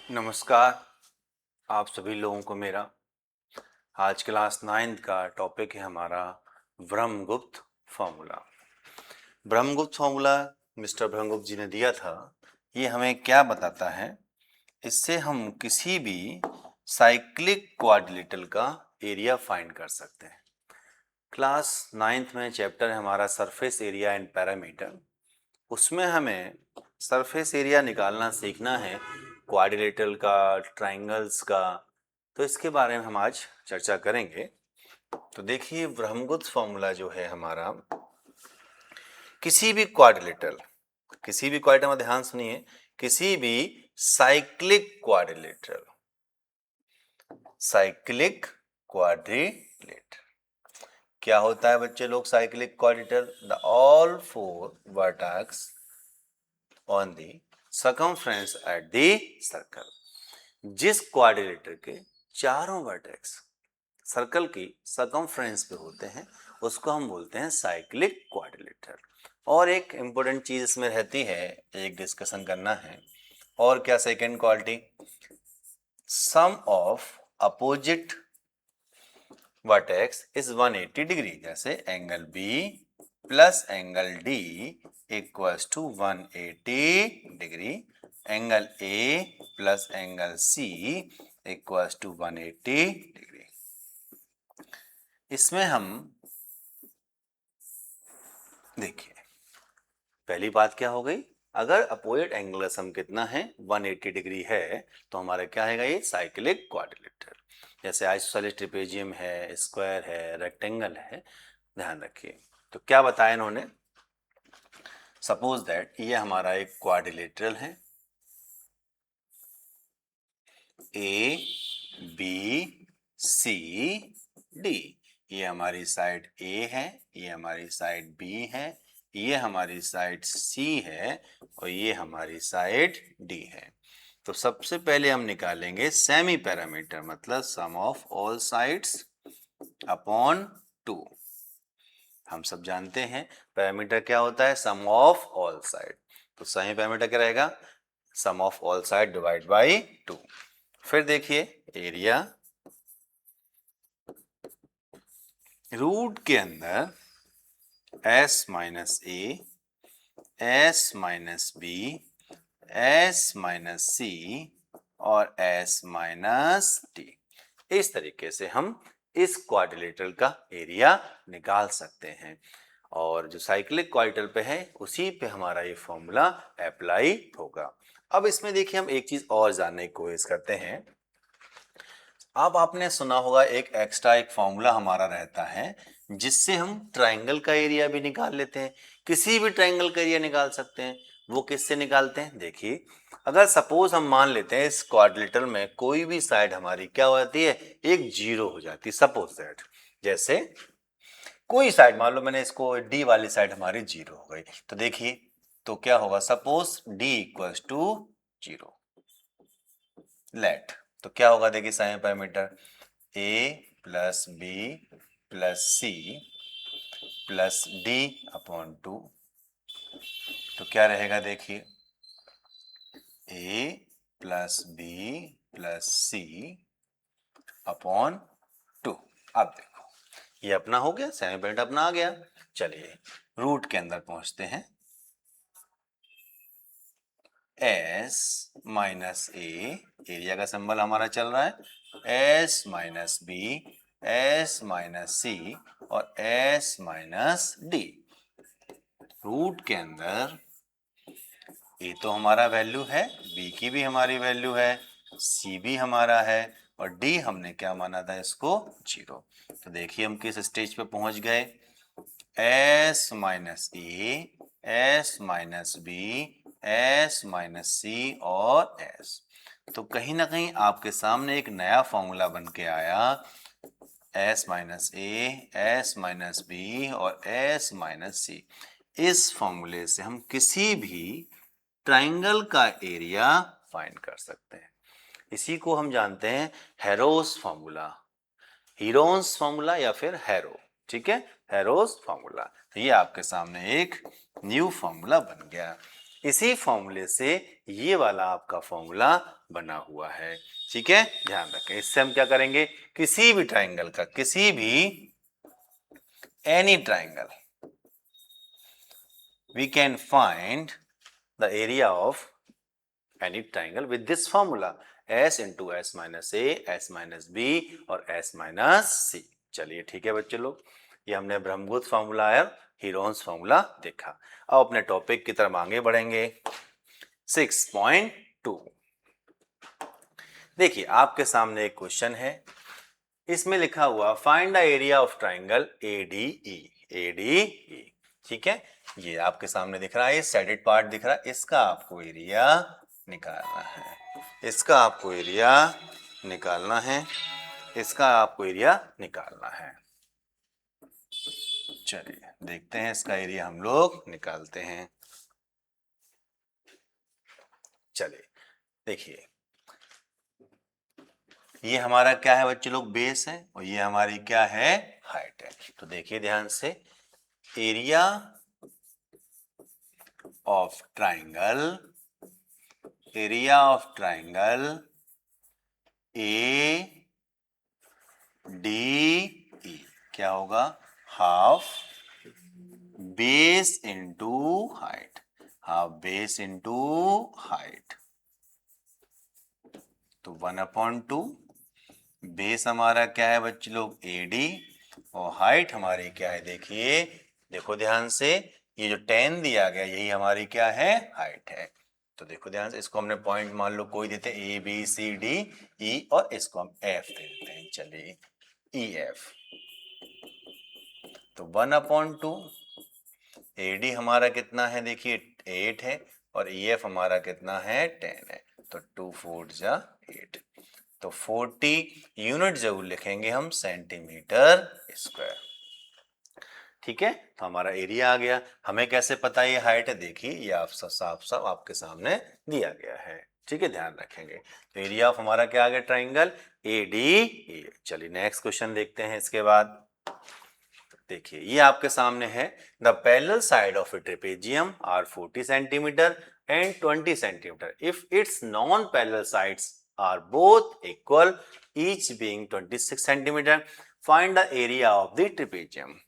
नमस्कार। आप सभी लोगों को मेरा आज क्लास 9th का टॉपिक है हमारा Brahmagupta formula. Brahmagupta formula mister Brahmagupta ji ने दिया था। ये हमें क्या बताता है? इससे हम किसी भी साइक्लिक क्वाड्रिलेटरल का एरिया फाइंड कर सकते हैं। क्लास 9th में चैप्टर है हमारा सरफेस एरिया एंड पैरामीटर। उसमें हमें सरफेस एरिया निकालना सीखना है, क्वाड्रिलेटरल का, ट्राइंगल्स का। तो इसके बारे में हम आज चर्चा करेंगे। तो देखिए, ब्रह्मगुप्त फॉर्मूला जो है हमारा, किसी भी क्वाड्रिलेटरल में ध्यान सुनिए, किसी भी साइक्लिक क्वाड्रिलेटर क्या होता है बच्चे लोग? Cyclic quadrilateral, the all four vertex on the circumference at the circle. जिस क्वाड्रिलेटर के चारों वर्टेक्स सर्कल की सर्कमफ्रेंस पे होते हैं उसको हम बोलते हैं साइक्लिक क्वाड्रिलेटर। और एक इंपॉर्टेंट चीज इसमें रहती है, एक डिस्कशन करना है। और क्या? Second quality, sum of opposite vertex is 180 degree. जैसे angle B plus angle D equals to 180 degree, angle A plus angle C equals to 180 degree. इसमें हम देखिए, पहली बात क्या हो गई? अगर अपोजिट एंगल का सम कितना है, 180 डिग्री है, तो हमारा क्या है? ये साइक्लिक क्वाड्रिलेटर। जैसे आइसोसेलेस ट्रेपेजियम है, स्क्वायर है, रेक्टेंगल है। ध्यान रखिए। तो क्या बताया इन्होंने? सपोज दैट ये हमारा एक क्वाड्रिलेटरल है, ए बी सी डी। ये हमारी साइड ए है, ये हमारी साइड बी है, ये हमारी साइड सी है और ये हमारी साइड डी है। तो सबसे पहले हम निकालेंगे सेमी पैरामीटर, मतलब sum of all sides upon 2। हम सब जानते हैं पैरामीटर क्या होता है? Sum of all side. तो सेमी पैरामीटर क्या रहेगा? Sum of all side divide by 2। फिर देखिए एरिया, रूट के अंदर s minus A, S minus B, S minus C और s माइनस डी। इस तरीके से हम इस क्वाड्रिलेटरल का एरिया निकाल सकते हैं। और जो साइक्लिक क्वाड्रिलेटरल पे है उसी पे हमारा ये फॉर्मूला अप्लाई होगा। अब इसमें देखिए हम एक चीज और जानने की कोशिश करते हैं। अब आपने सुना होगा एक एक्स्ट्रा एक फॉर्मूला हमारा रहता है जिससे हम ट्राइंगल का एरिया भी निकाल लेते हैं। किसी भी ट्राइंगल का एरिया निकाल सकते हैं। वो किससे निकालते हैं? देखिए, अगर सपोज हम मान लेते हैं इस क्वाड्रिलेटरल में कोई भी साइड हमारी क्या हो जाती है? एक जीरो हो जाती है। सपोज दैट, जैसे कोई साइड मान लो, मैंने इसको डी वाली साइड हमारी जीरो हो गई, तो देखिए तो क्या होगा? Suppose D equals to zero, let. तो क्या होगा? देखिए sine parameter A plus B plus C plus D upon 2। तो क्या रहेगा? देखिए A plus B plus C upon 2। अब देखो ये अपना हो गया, सेमी पैरामीटर अपना आ गया। चलिए रूट के अंदर पहुंचते हैं। एस माइनस ए, एरिया का सिंबल हमारा चल रहा है, S minus B, S minus C और एस माइनस डी। रूट के अंदर ए तो हमारा वैल्यू है, बी की भी हमारी वैल्यू है, सी भी हमारा है और डी हमने क्या माना था? इसको जीरो। तो देखिए हम किस स्टेज पे पहुंच गए? S minus A, S minus B, S minus C और एस। तो कहीं ना कहीं आपके सामने एक नया फॉर्मूला बन के आया, S minus A, S minus B और एस माइनस सी। इस फॉर्मूले से हम किसी भी ट्राइंगल का एरिया फाइंड कर सकते हैं। इसी को हम जानते हैं हेरोस फॉर्मूला, हीरोन्स फॉर्मूला या फिर हैरो। ठीक है, हैरोस फॉर्मूला। तो ये आपके सामने एक न्यू फॉर्मूला बन गया। इसी फॉर्मूले से ये वाला आपका फॉर्मूला बना हुआ है। ठीक है, ध्यान रखें। इससे हम क्या करेंगे, किसी भी ट्राइंगल का, किसी भी any triangle, we can find the area of any triangle with this formula, s into s minus a, s minus b और s minus c। चलिए ठीक है बच्चे लोग, ये हमने ब्रह्मगुप्त फॉर्मूला और हीरोन्स फॉर्मूला देखा। अब अपने टॉपिक की तरफ आगे बढ़ेंगे। 6.2 देखिए, आपके सामने एक क्वेश्चन है, इसमें लिखा हुआ find the area of triangle ADE। ADE ठीक है, ये आपके सामने दिख रहा है, ये शेडेड पार्ट दिख रहा है, इसका आपको एरिया निकालना है, इसका आपको एरिया निकालना है, इसका आपको एरिया निकालना है। चलिए देखते हैं, इसका एरिया हम लोग निकालते हैं। चलिए देखिए, ये हमारा क्या है बच्चे लोग, बेस है, और ये हमारी क्या है, हाइट है। तो देखिए ध्यान से, area of triangle, area of triangle ADE क्या होगा, half base into height, half base into height. तो 1/2 बेस हमारा क्या है बच्चे लोग, AD, और हाइट हमारी क्या है, देखिए, देखो ध्यान से, ये जो 10 दिया गया यही हमारी क्या है, हाइट है। तो देखो ध्यान से, इसको हमने पॉइंट मान लो कोई देते हैं ABCDE, और इसको हम F दे देते हैं। चलिए EF, तो 1/2 AD हमारा कितना है, देखिए 8 है, और EF हमारा कितना है, 10 है। तो 2 4 जा 8, तो 40 यूनिट जरूर लिखेंगे हम, सेंटीमीटर स्क्वायर। ठीक है, तो हमारा एरिया आ गया। हमें कैसे पता ये हाइट है, देखिए ये आप साफ साफ आपके सामने दिया गया है। ठीक है, ध्यान रखेंगे। तो एरिया ऑफ हमारा क्या आ गया, ट्राइंगल ADE। चलिए नेक्स्ट क्वेश्चन देखते हैं। इसके बाद देखिए, ये आपके सामने है, the parallel side of a trapezium are 40 centimetre and 20 centimetre if its non parallel sides are both equal, each being 26 centimetre, find the area of the trapezium.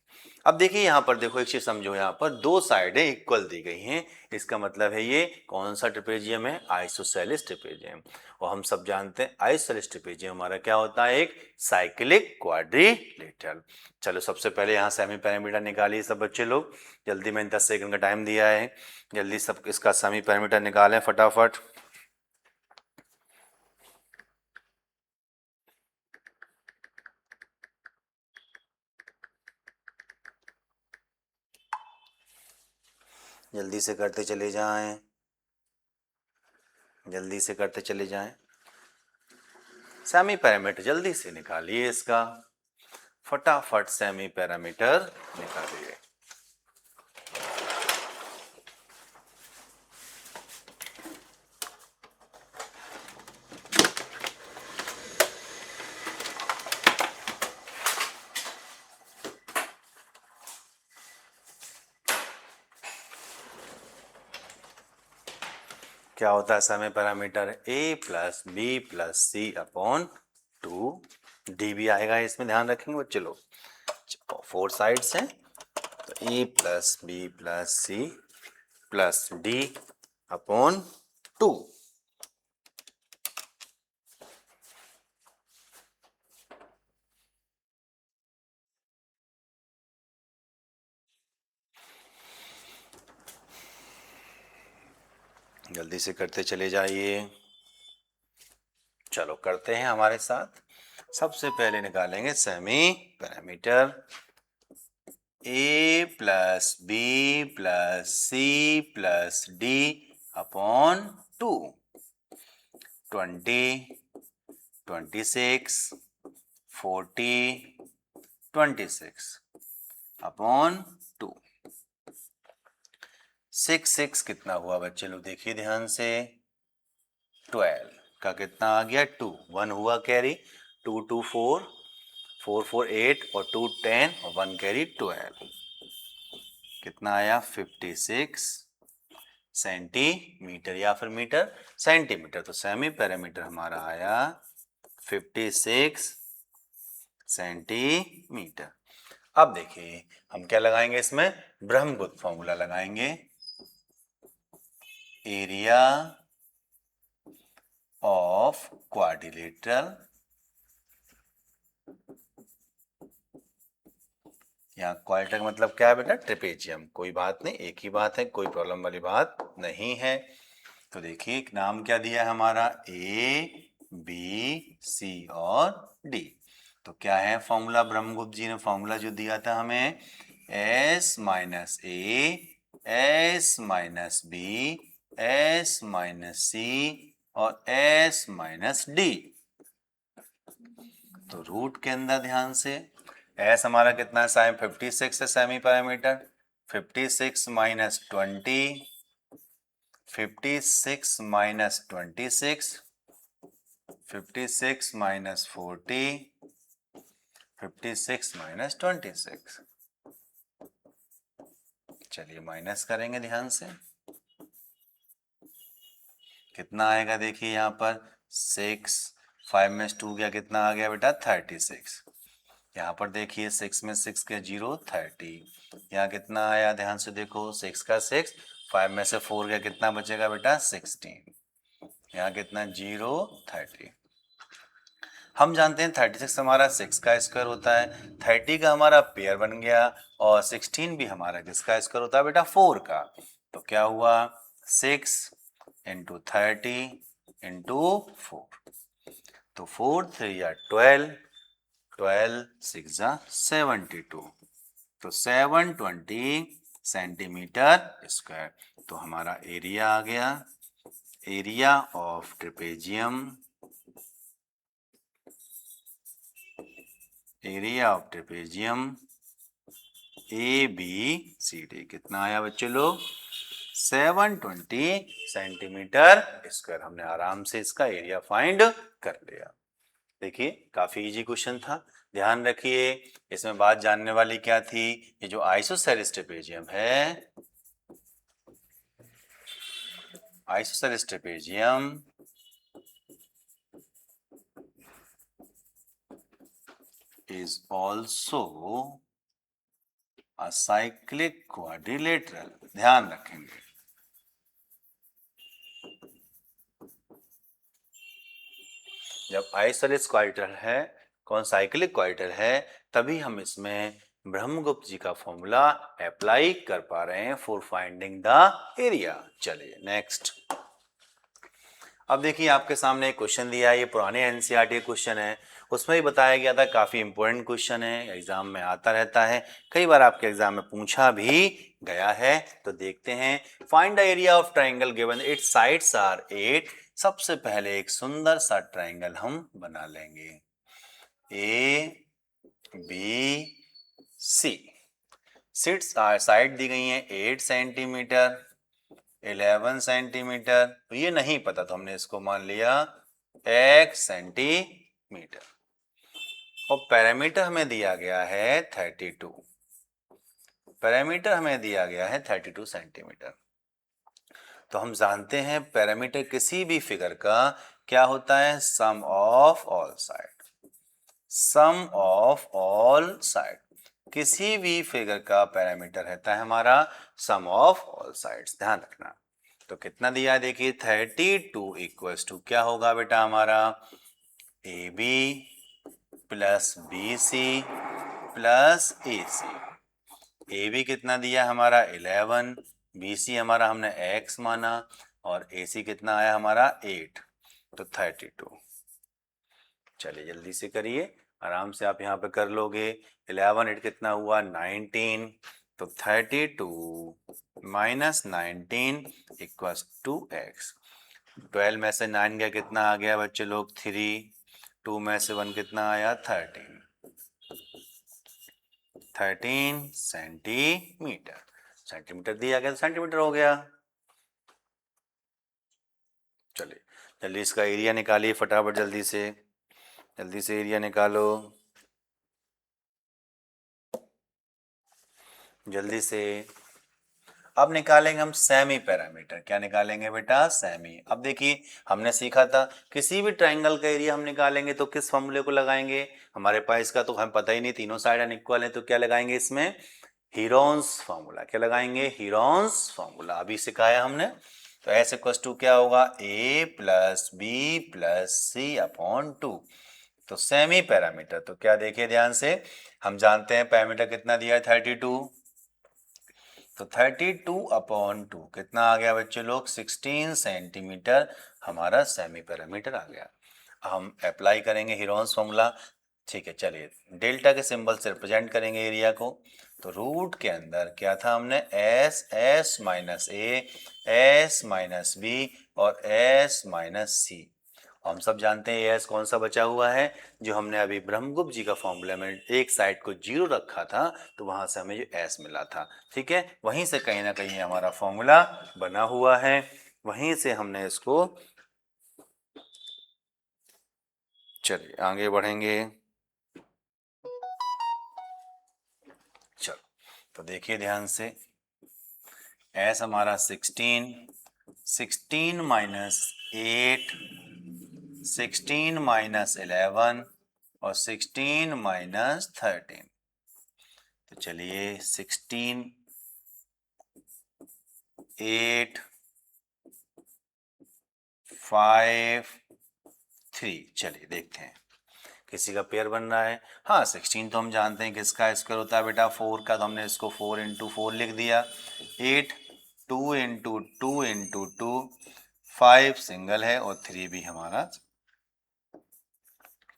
अब देखिए यहाँ पर देखो, एक चीज समझो, यहाँ पर दो साइडें इक्वल दी गई हैं, इसका मतलब है ये कौन सा ट्रेपेजियम है, आइसोसेलेस ट्रेपेजियम। और हम सब जानते हैं आइसोसेलेस ट्रेपेजियम हमारा क्या होता है, एक साइक्लिक क्वाड्रिलेटरल। चलो सबसे पहले यहाँ सेमी पैरामीटर निकालिए सब बच्चे लोग, जल्दी, मैंने 10 सेकंड का टाइम दिया है, जल्दी सब इसका सेमी पैरामीटर निकालें फटाफट। जल्दी से करते चले जाएं, जल्दी से करते चले जाएं, सेमी पैरामीटर जल्दी से निकालिए इसका, फटाफट सेमी पैरामीटर निकालिए। क्या होता है semi parameter, A plus B plus C upon 2, D भी आएगा इसमें, ध्यान रखेंगे बच्चे लोग। 4 साइड्स हैं, तो A plus B plus C plus D upon 2। जल्दी से करते चले जाइए। चलो करते हैं हमारे साथ। सबसे पहले निकालेंगे semi parameter, A plus B plus C plus D upon 2, 20, 26, 40, 26 upon 2। 6 कितना हुआ बच्चे लोग, देखिए ध्यान से, 12 का कितना आ गया, 2, 1 हुआ कैरी, 2 2 4, 4 4 8 और 2 10 और 1 कैरी 12, कितना आया 56 सेंटीमीटर या फिर मीटर सेंटीमीटर। तो सेमी पैरामीटर हमारा आया 56 सेंटीमीटर। अब देखिए हम क्या लगाएंगे इसमें, ब्रह्मगुप्त फॉर्मूला लगाएंगे। एरिया ऑफ क्वाड्रिलेटरल, यहाँ क्वाड्रिलेटरल का मतलब क्या है बेटा, ट्रेपेजियम। कोई बात नहीं, एक ही बात है, कोई प्रॉब्लम वाली बात नहीं है। तो देखिए नाम क्या दिया है हमारा, ए बी सी और डी। तो क्या है फॉर्मूला, ब्रह्मगुप्त जी ने फॉर्मूला जो दिया था हमें, S minus S minus B S minus C और एस माइनस डी। तो रूट के अंदर ध्यान से एस हमारा कितना है, 56 है semi parameter, 56 minus 20, 56 minus 26, 56 minus 40, 56 minus 26। चलिए माइनस करेंगे ध्यान से, कितना आएगा देखिए यहाँ पर 6, 5 में 2 गया, कितना आ गया बेटा 36। यहाँ पर देखिए 6 में 6 के 0, 30। यहाँ कितना आया ध्यान से देखो, 6 का 6, 5 में से 4 गया, कितना बचेगा बेटा 16। यहाँ कितना 0, 30। हम जानते हैं 36 हमारा 6 का स्क्वायर होता है, 30 का हमारा पेयर बन गया और 16 भी हमारा किसका स्क्वायर होता है बेटा 4 का। तो क्या हुआ 6 इंटू 30 इंटू 4। तो 4 3 या 12, 12 6 जा 72। तो 720 सेंटीमीटर स्क्वायर। तो हमारा एरिया आ गया, area of trapezium, area of trapezium A B C D कितना आया बच्चे लोग, 720 सेंटीमीटर स्क्वायर। हमने आराम से इसका एरिया फाइंड कर लिया। देखिए काफी इजी क्वेश्चन था। ध्यान रखिए इसमें बात जानने वाली क्या थी, ये जो आइसोसेलेस ट्रेपेजियम है, isosceles trapezium is also a cyclic quadrilateral। ध्यान रखेंगे, जब आइसोसेलेस क्वाड्रिलेटरल है, कौन साइक्लिक क्वाड्रिलेटरल है, तभी हम इसमें ब्रह्मगुप्त जी का फॉर्मूला अप्लाई कर पा रहे हैं फॉर फाइंडिंग द एरिया। चलिए नेक्स्ट। अब देखिए आपके सामने एक क्वेश्चन दिया है, ये पुराने एनसीईआरटी क्वेश्चन है, उसमें ही बताया गया था, काफी इंपॉर्टेंट क्वेश्चन है, एग्जाम में आता रहता है, कई बार आपके एग्जाम में पूछा भी गया है। तो देखते हैं, find the area of triangle given its sides are 8। सबसे पहले एक सुंदर सा ट्राइंगल हम बना लेंगे, ए बी सी। साइड दी गई है 8 सेंटीमीटर, 11 सेंटीमीटर, तो ये नहीं पता तो हमने इसको मान लिया x सेंटीमीटर, और पैरामीटर हमें दिया गया है 32, पैरामीटर हमें दिया गया है 32 सेंटीमीटर। तो हम जानते हैं पैरामीटर किसी भी फिगर का क्या होता है, sum of all side, sum of all side. किसी भी फिगर का पैरामीटर रहता है हमारा सम ऑफ ऑल साइड्स, ध्यान रखना। तो कितना दिया है देखिए 32 इक्वल्स टू क्या होगा बेटा हमारा, A B plus B C plus A C. A B कितना दिया हमारा 11, बी सी हमारा हमने x माना, और ए सी कितना आया हमारा 8, तो 32। चलिए जल्दी से करिए, आराम से आप यहाँ पे कर लोगे। 11 8 कितना हुआ 19, तो 32 माइनस 19 इक्वल्स टू x। 12 में से 9 गया, कितना आ गया बच्चे लोग 3, 2 में से 1 कितना आया 13, 13 सेंटीमीटर। सेंटीमीटर दिया गया तो सेंटीमीटर हो गया। चलिए जल्दी इसका एरिया निकालिए फटाफट, जल्दी से एरिया निकालो जल्दी से। अब निकालेंगे हम सेमी पैरामीटर। क्या निकालेंगे बेटा? सेमी। अब देखिए हमने सीखा था किसी भी ट्राइंगल का एरिया हम निकालेंगे तो किस फॉर्मूले को लगाएंगे? हमारे पास इसका तो हमें पता ही नहीं, तीनों साइड अनइक्वल है, तो क्या लगाएंगे इसमें? Heron's formula. क्या लगाएंगे? Heron's formula. अभी सिखाया हमने। तो एस इक्वल टू क्या होगा? ए plus B plus C upon two. तो सेमी पैरामीटर, तो क्या देखिए ध्यान से, हम जानते हैं पैरामीटर कितना दिया है? 32। तो 32 अपॉन 2 कितना आ गया बच्चे लोग? 16 सेंटीमीटर हमारा सेमी पैरामीटर आ गया। हम अप्लाई करेंगे हीरोन्स फॉर्मूला। ठीक है, चलिए डेल्टा के सिंबल से रिप्रेजेंट करेंगे एरिया को। तो रूट के अंदर क्या था हमने? S, S minus S minus B और एस माइनस सी। हम सब जानते हैं एस कौन सा बचा हुआ है? जो हमने अभी ब्रह्मगुप्त जी का फॉर्मूला में एक साइड को जीरो रखा था, तो वहां से हमें जो एस मिला था। ठीक है, वहीं से कहीं ना कहीं हमारा फॉर्मूला बना हुआ है, वहीं से हमने इसको, चलिए आगे बढ़ेंगे। चलो तो देखिए ध्यान से, एस हमारा 16 माइनस 8, 16 माइनस 11 और 16 माइनस 13। तो चलिए 16, 8, 5, 3। चलिए देखते हैं किसी का पेयर बन रहा है। हाँ 16 तो हम जानते हैं किसका स्क्वायर होता है बेटा? 4 का, तो हमने इसको 4 इंटू 4 लिख दिया। 8 2 इंटू 2 इंटू 2, 5 सिंगल है और 3 भी हमारा।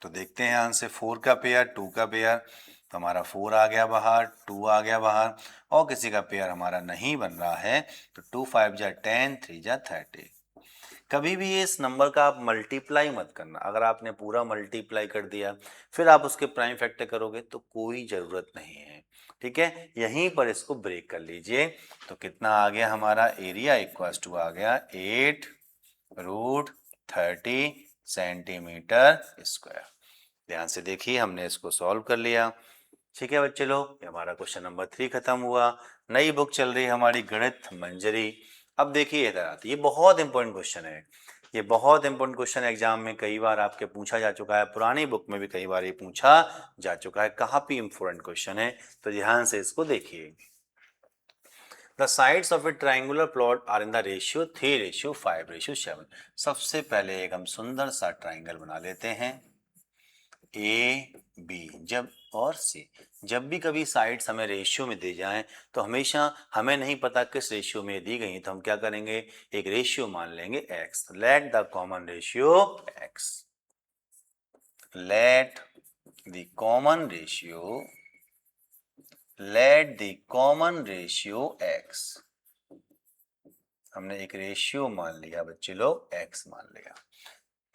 तो देखते हैं आंसर, 4 का पेयर 2 का पेयर, तो हमारा 4 आ गया बाहर, 2 आ गया बाहर, और किसी का पेयर हमारा नहीं बन रहा है। तो 2 5 जा 10, 3 जा 30। कभी भी इस नंबर का आप मल्टीप्लाई मत करना। अगर आपने पूरा मल्टीप्लाई कर दिया फिर आप उसके प्राइम फैक्टर करोगे तो कोई ज़रूरत नहीं है। ठीक है, यहीं पर इसको ब्रेक कर लीजिए। तो कितना आ गया हमारा? एरिया इक्वल्स टू आ गया 8√30 सेंटीमीटर स्क्वायर। ध्यान से देखिए हमने इसको सॉल्व कर लिया। ठीक है बच्चे लोग, ये हमारा क्वेश्चन नंबर 3 खत्म हुआ। नई बुक चल रही है हमारी गणित मंजरी। अब देखिए इधर आती है, ये बहुत इंपॉर्टेंट क्वेश्चन है। ये बहुत इंपॉर्टेंट क्वेश्चन एग्जाम में कई बार आपके पूछा जा चुका है, पुरानी बुक में भी कई बार ये पूछा जा चुका है। काफी इंपॉर्टेंट क्वेश्चन है, तो ध्यान से इसको देखिए। The sides of a triangular plot are in the ratio 3:5:7। सबसे पहले एक हम सुंदर सा ट्राइंगल बना लेते हैं। ए बी जब और सी, जब भी कभी साइड्स हमें रेशियो में दी जाएं तो हमेशा हमें नहीं पता किस रेशियो में दी गई, तो हम क्या करेंगे? एक रेशियो मान लेंगे x। Let the common ratio x, let the common ratio, let the common ratio x। हमने एक रेशियो मान लिया बच्चे लोग, x मान लिया।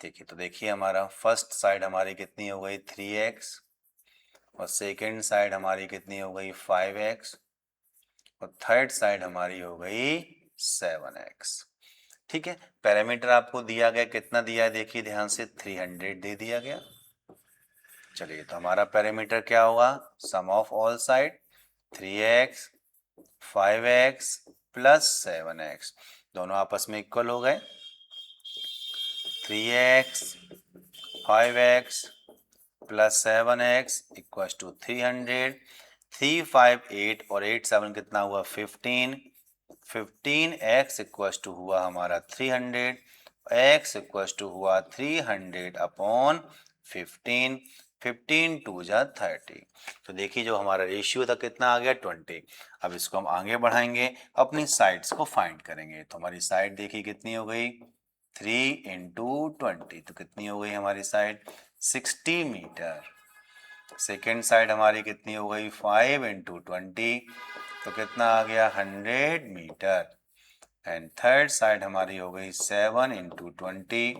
देखिए तो देखिए हमारा फर्स्ट साइड हमारी कितनी हो गई? 3x, और सेकेंड साइड हमारी कितनी हो गई? 5x, और थर्ड साइड हमारी हो गई 7x। ठीक है, पैरामीटर आपको दिया गया, कितना दिया है देखिए ध्यान से, 300 दे दिया गया। चलिए तो हमारा पैरामीटर क्या होगा? Sum of all side 3x 5x plus 7x, दोनों आपस में इक्वल हो गए। 3x 5x plus 7x equal to 300। 3 5 8 और 8 7 कितना हुआ? 15। 15x इक्वल टू हुआ हमारा 300, x इक्वल टू हुआ 300 अपॉन 15। 15 2 जा 30। तो देखिए जो हमारा रेशियो था कितना आ गया? 20। अब इसको हम आगे बढ़ाएंगे, अपनी साइड्स को फाइंड करेंगे। तो हमारी साइड देखिए कितनी हो गई? 3 इंटू 20, तो कितनी हो गई हमारी साइड? 60 मीटर। सेकेंड साइड हमारी कितनी हो गई? 5 इंटू 20, तो कितना आ गया? 100 मीटर। एंड थर्ड साइड हमारी हो गई 7 इंटू 20,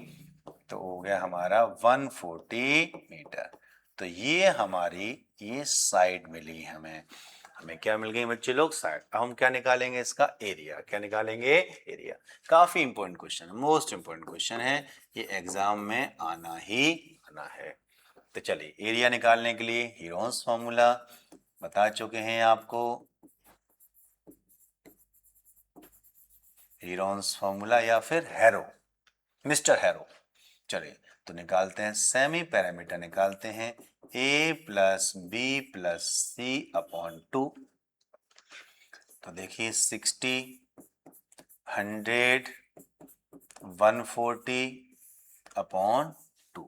तो हो गया हमारा 140 मीटर। तो ये हमारी ये साइड मिली हमें। हमें क्या मिल गई बच्चे लोग? साइड। अब हम क्या निकालेंगे? इसका एरिया। क्या निकालेंगे? एरिया। काफी इंपॉर्टेंट क्वेश्चन है, मोस्ट इंपॉर्टेंट क्वेश्चन है, ये एग्जाम में आना ही आना है। तो चलिए एरिया निकालने के लिए हीरोन्स फॉर्मूला बता चुके हैं आपको। हीरोन्स फॉर्मूला या फिर हैरो, मिस्टर हैरो। चलिए तो निकालते हैं, सेमी पैरामीटर निकालते हैं, a plus B plus C upon 2। तो देखिए 60, 100, 140 अपॉन 2।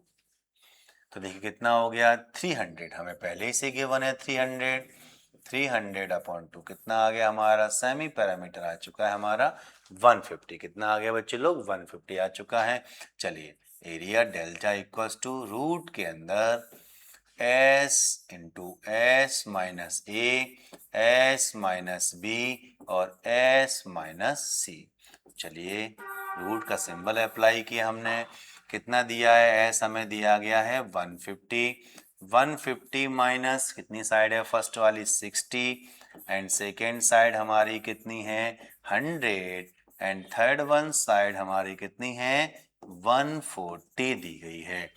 तो देखिए कितना हो गया 300, हमें पहले ही से गिवन है 300 अपॉन 2 कितना आ गया हमारा, सेमी पैरामीटर आ चुका है हमारा 150। कितना आ गया बच्चे लोग, 150 आ चुका है। चलिए area delta equals to root के अंदर s into S minus A, S minus B और s माइनस सी। चलिए रूट का सिंबल अप्लाई किया हमने, कितना दिया है, s हमें दिया गया है 150। 150 माइनस कितनी साइड है, फर्स्ट वाली 60 एंड सेकेंड साइड हमारी कितनी है 100 एंड थर्ड वन साइड हमारी कितनी है 140 दी गई है।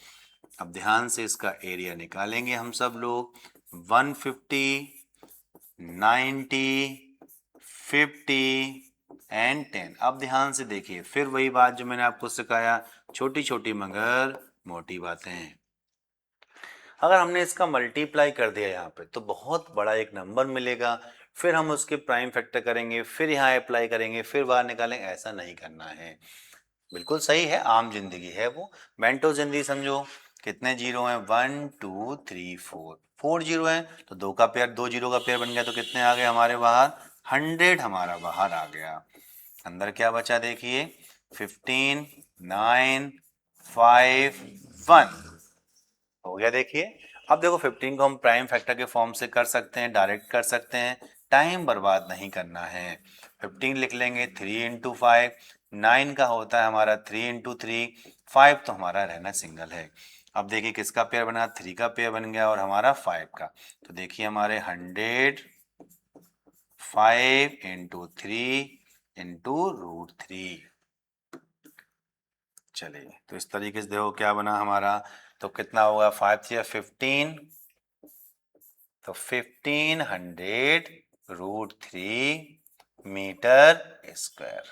अब ध्यान से इसका एरिया निकालेंगे हम सब लोग, 150, 90, 50 एंड 10। अब ध्यान से देखिए, फिर वही बात जो मैंने आपको सिखाया, छोटी छोटी मगर मोटी बातें हैं। अगर हमने इसका मल्टीप्लाई कर दिया यहाँ पे तो बहुत बड़ा एक नंबर मिलेगा, फिर हम उसके प्राइम फैक्टर करेंगे, फिर यहाँ अप्लाई करेंगे, फिर बाहर निकालेंगे, ऐसा नहीं करना है। बिल्कुल सही है, आम जिंदगी है वो, बेंटो जिंदगी समझो। कितने जीरो हैं, 1 2 3 4, 4 जीरो हैं तो दो का पेयर, दो जीरो का पेयर बन गया, तो कितने आ गए हमारे बाहर 100 हमारा बाहर आ गया। अंदर क्या बचा देखिए, 15, 9, 5, 1 हो गया। देखिए अब देखो 15 को हम प्राइम फैक्टर के फॉर्म से कर सकते हैं, डायरेक्ट कर सकते हैं, टाइम बर्बाद नहीं करना है। 15 लिख लेंगे 3 इंटू 5, 9 का होता है हमारा 3 इंटू 3, 5 तो हमारा रहना सिंगल है। अब देखिए किसका पेयर बना, 3 का पेयर बन गया और हमारा 5 का। तो देखिए हमारे 100, 5 इंटू 3 इंटू रूट 3। चलिए तो इस तरीके से देखो क्या बना हमारा, तो कितना होगा 5 3 15, तो 1500 रूट 3 मीटर स्क्वायर।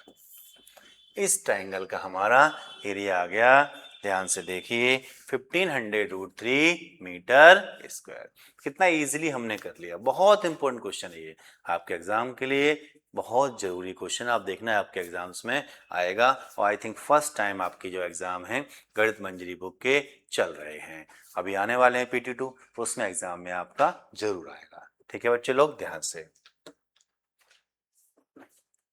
इस ट्रायंगल का हमारा एरिया आ गया। ध्यान से देखिए 1500 रूट 3 मीटर स्क्वायर। कितना इजीली हमने कर लिया, बहुत इंपॉर्टेंट क्वेश्चन है ये आपके एग्जाम के लिए, बहुत जरूरी क्वेश्चन आप देखना है आपके एग्जाम्स में आएगा। और आई थिंक फर्स्ट टाइम आपकी जो एग्जाम है गणित मंजरी बुक के चल रहे हैं, अभी आने वाले हैं PT2, उसमें एग्जाम में आपका जरूर आएगा। ठीक है बच्चे लोग, ध्यान से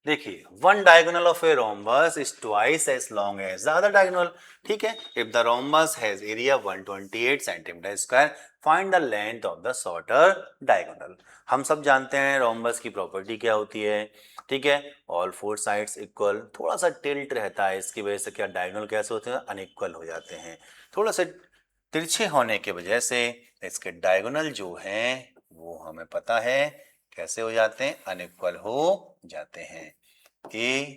देखिए, one diagonal of a rhombus is twice as long as the other diagonal. ठीक है, if the rhombus has area 128 centimetre square, find the length of the shorter diagonal. हम सब जानते हैं रोम्बस की प्रॉपर्टी क्या होती है। ठीक है, ऑल फोर साइड्स इक्वल, थोड़ा सा टिल्ट रहता है, इसकी वजह से क्या डायगोनल कैसे होते हैं, अनइक्वल हो जाते हैं, थोड़ा सा तिरछे होने की वजह से इसके डायगोनल जो हैं वो हमें पता है कैसे हो जाते हैं, अनइक्वल हो जाते हैं। ए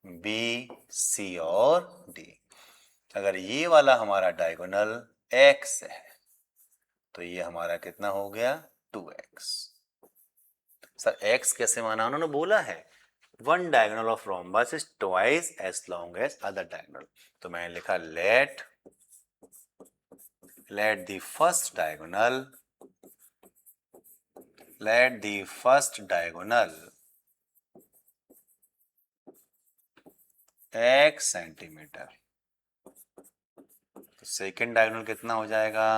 बी सी और डी। अगर ये वाला हमारा डायगोनल x है तो ये हमारा कितना हो गया 2x। सर x कैसे माना, उन्होंने बोला है one diagonal of rhombus is twice as long as other diagonal, तो मैंने लिखा let the first diagonal x centimetre, तो सेकेंड डायगोनल कितना हो जाएगा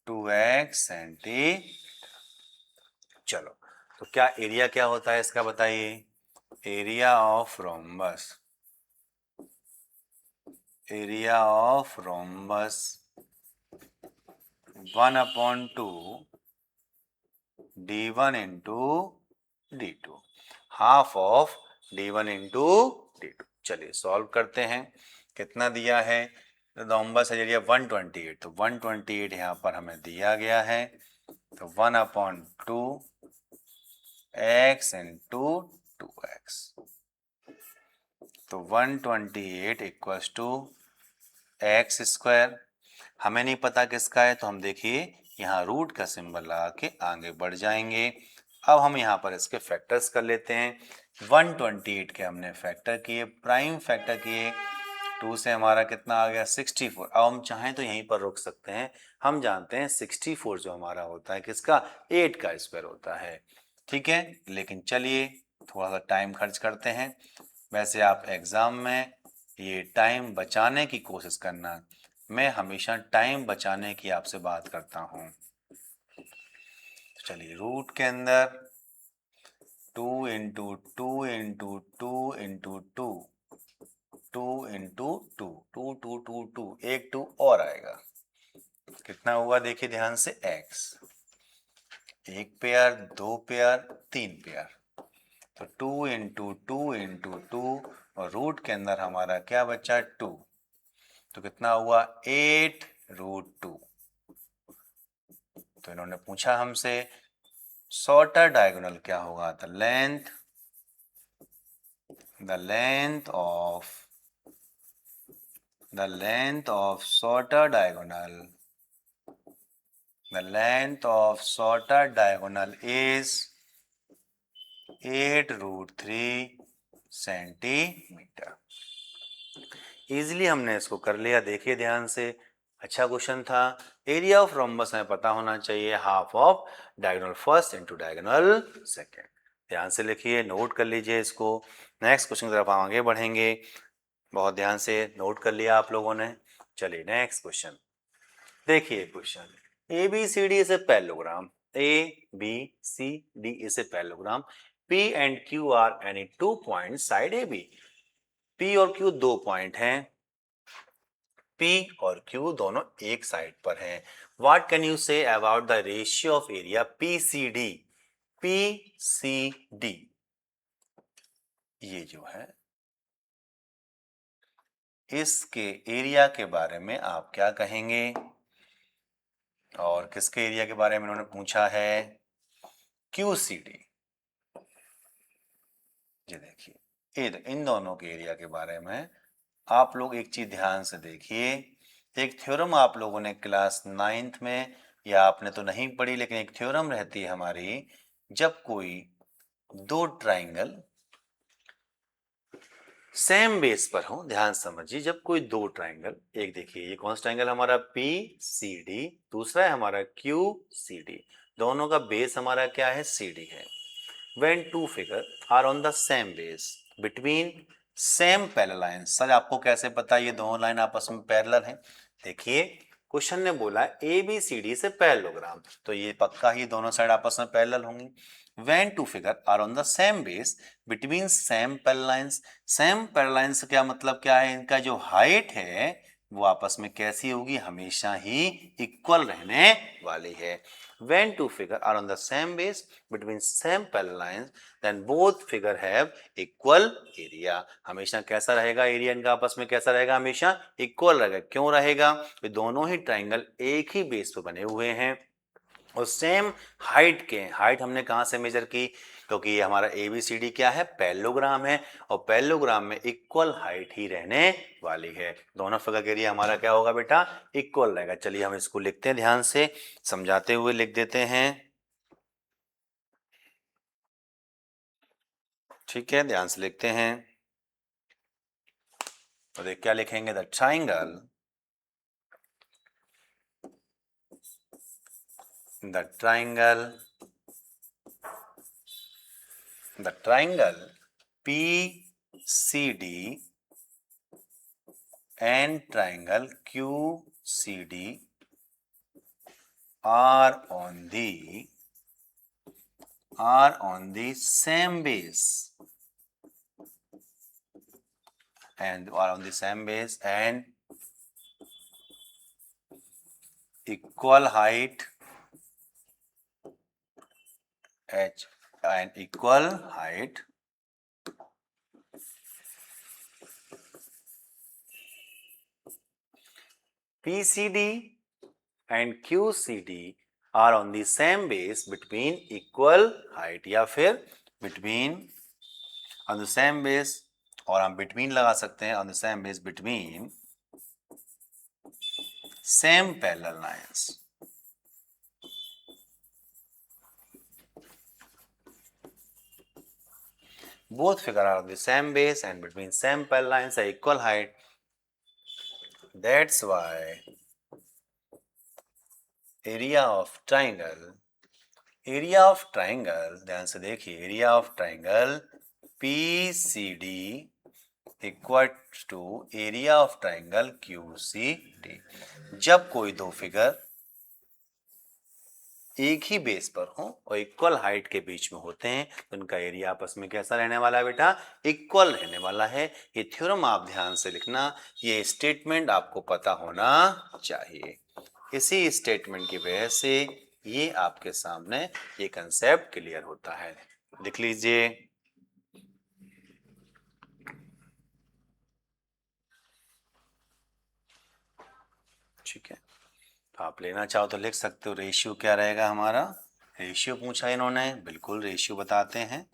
2x सेंटीमीटर। चलो तो क्या एरिया क्या होता है इसका बताइए, area of rhombus 1/2 d1 into d2, half of d1 into d2। चलिए सॉल्व करते हैं, कितना दिया है रोम्बस एरिया 128, तो 128 यहाँ पर हमें दिया गया है, तो 1/2 x इंटू 2x, तो 128 इक्वल्स टू एक्स स्क्वायर। हमें नहीं पता किसका है तो हम देखिए यहाँ रूट का सिंबल लगा के आगे बढ़ जाएंगे। अब हम यहाँ पर इसके फैक्टर्स कर लेते हैं। 128 के हमने फैक्टर किए, प्राइम फैक्टर किए, 2 से हमारा कितना आ गया 64। अब हम चाहें तो यहीं पर रुक सकते हैं। हम जानते हैं 64 जो हमारा होता है किसका, 8 का स्क्वायर होता है। ठीक है, लेकिन चलिए थोड़ा सा टाइम खर्च करते हैं। वैसे आप एग्जाम में ये टाइम बचाने की कोशिश करना, मैं हमेशा टाइम बचाने की आपसे बात करता हूँ। चलिए रूट के अंदर 2 इंटू 2 इंटू 2 इंटू 2, 2 इंटू 2, 2 2 2 2, एक 2 और आएगा, कितना हुआ देखिए ध्यान से, x, एक पेयर, दो पेयर, तीन पेयर, तो 2 इंटू 2 इंटू 2, और रूट के अंदर हमारा क्या बचा 2, तो कितना हुआ 8 रूट 2। तो इन्होंने पूछा हमसे शॉर्टर डायगोनल क्या होगा, the length of shorter diagonal is 8 root 3 centimetre. Easily हमने इसको कर लिया, देखिए ध्यान से, अच्छा क्वेश्चन था। एरिया ऑफ रोम्बस हमें पता होना चाहिए, half of diagonal first into diagonal second. ध्यान से लिखिए, नोट कर लीजिए इसको। नेक्स्ट क्वेश्चन की तरफ हम आगे बढ़ेंगे, बहुत ध्यान से नोट कर लिया आप लोगों ने। चलिए नेक्स्ट क्वेश्चन देखिए। Question A B C D is a parallelogram, A B C D is a parallelogram, P and Q are any 2 points side AB। P और Q दो पॉइंट हैं, P और Q दोनों एक साइड पर हैं। What can you say about the ratio of area PCD? PCD ये जो है, इसके एरिया के बारे में आप क्या कहेंगे? और किसके एरिया के बारे में उन्होंने पूछा है, QCD। ये देखिए, इन दोनों के एरिया के बारे में आप लोग एक चीज ध्यान से देखिए। एक थ्योरम आप लोगों ने क्लास 9th में, या आपने तो नहीं पढ़ी, लेकिन एक थ्योरम रहती है हमारी, जब कोई दो ट्राइंगल सेम बेस पर हो, ध्यान समझिए, जब कोई दो ट्राइंगल, एक देखिए ये कौन सा ट्राइंगल हमारा PCD, दूसरा है हमारा QCD, दोनों का बेस हमारा क्या है, CD है। When two figure are on the same base between same parallel lines, sir आपको कैसे पता ये दोनों लाइन आपस में पैरेलल हैं? देखिए क्वेश्चन ने बोला ए बी सी डी से पैरेललोग्राम, तो ये पक्का ही दोनों साइड आपस में पैरेलल होंगी। When two figure are on the same base between same parallel lines, same parallel lines क्या मतलब क्या है, इनका जो हाइट है वो आपस में कैसी होगी, हमेशा ही इक्वल रहने वाली है। When two figure are on the same base between same parallel lines, then both figure have equal area। हमेशा कैसा रहेगा एरिया इनका आपस में, कैसा रहेगा, हमेशा इक्वल रहेगा। क्यों रहेगा, ये दोनों ही ट्राइंगल एक ही बेस पे बने हुए हैं और सेम हाइट के। हाइट हमने कहाँ से मेजर की, क्योंकि ये हमारा ABCD क्या है, पैरेललोग्राम है, और पैरेललोग्राम में इक्वल हाइट ही रहने वाली है। दोनों फिगर के लिए हमारा क्या होगा बेटा, इक्वल रहेगा। चलिए हम इसको लिखते हैं, ध्यान से समझाते हुए लिख देते हैं। ठीक है, ध्यान से लिखते हैं। तो देख क्या लिखेंगे, the triangle PCD and triangle QCD are on the same base and equal height h and equal height PCD and QCD are on the same base between equal height, या फिर between on the same base, और हम between लगा सकते हैं, on the same base between same parallel lines। both figure are of the same base and between same parallel lines are equal height. That's why area of triangle ध्यान से देखिए, area of triangle PCD equal to area of triangle QCD। जब कोई दो figure एक ही base पर हो और इक्वल हाइट के बीच में होते हैं तो उनका एरिया आपस में कैसा रहने वाला है बेटा, इक्वल रहने वाला है। ये थ्योरम आप ध्यान से लिखना, ये स्टेटमेंट आपको पता होना चाहिए। इसी स्टेटमेंट की वजह से ये आपके सामने ये कंसेप्ट क्लियर होता है। लिख लीजिए, ठीक है। तो आप लेना चाहो तो लिख सकते हो। रेशियो क्या रहेगा हमारा, रेशियो पूछा इन्होंने, बिल्कुल रेशियो बताते हैं।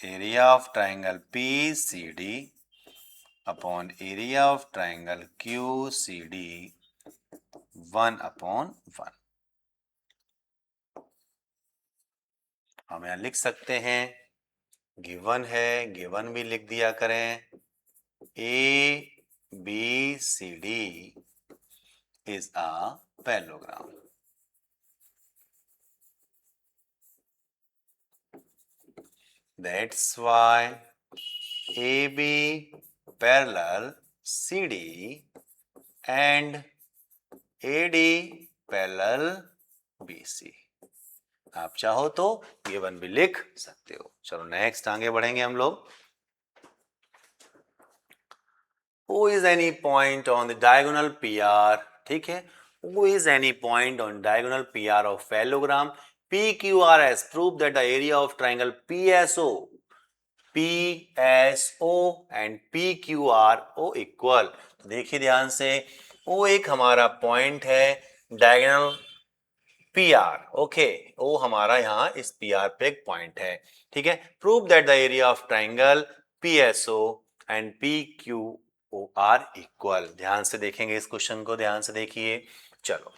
Area of triangle PCD upon area of triangle QCD 1/1। हम यहां लिख सकते हैं, गिवन है, गिवन भी लिख दिया करें। ABCD is a parallelogram. That's why AB parallel CD and AD parallel BC। आप चाहो तो गिवन भी लिख सकते हो। चलो नेक्स्ट आगे बढ़ेंगे हम लोग। Who is any point on the diagonal PR, ठीक है, who is any point on diagonal PR of parallelogram PQRS, prove that the area of triangle PSO and PQRO equal। तो देखिए ध्यान से, वो एक हमारा पॉइंट है डायगोनल PR, ओके, वो हमारा यहाँ इस PR पे एक पॉइंट है, ठीक है। Prove that the area of triangle PSO and PQR equal. ध्यान से देखेंगे इस क्वेश्चन को, ध्यान से देखिए। चलो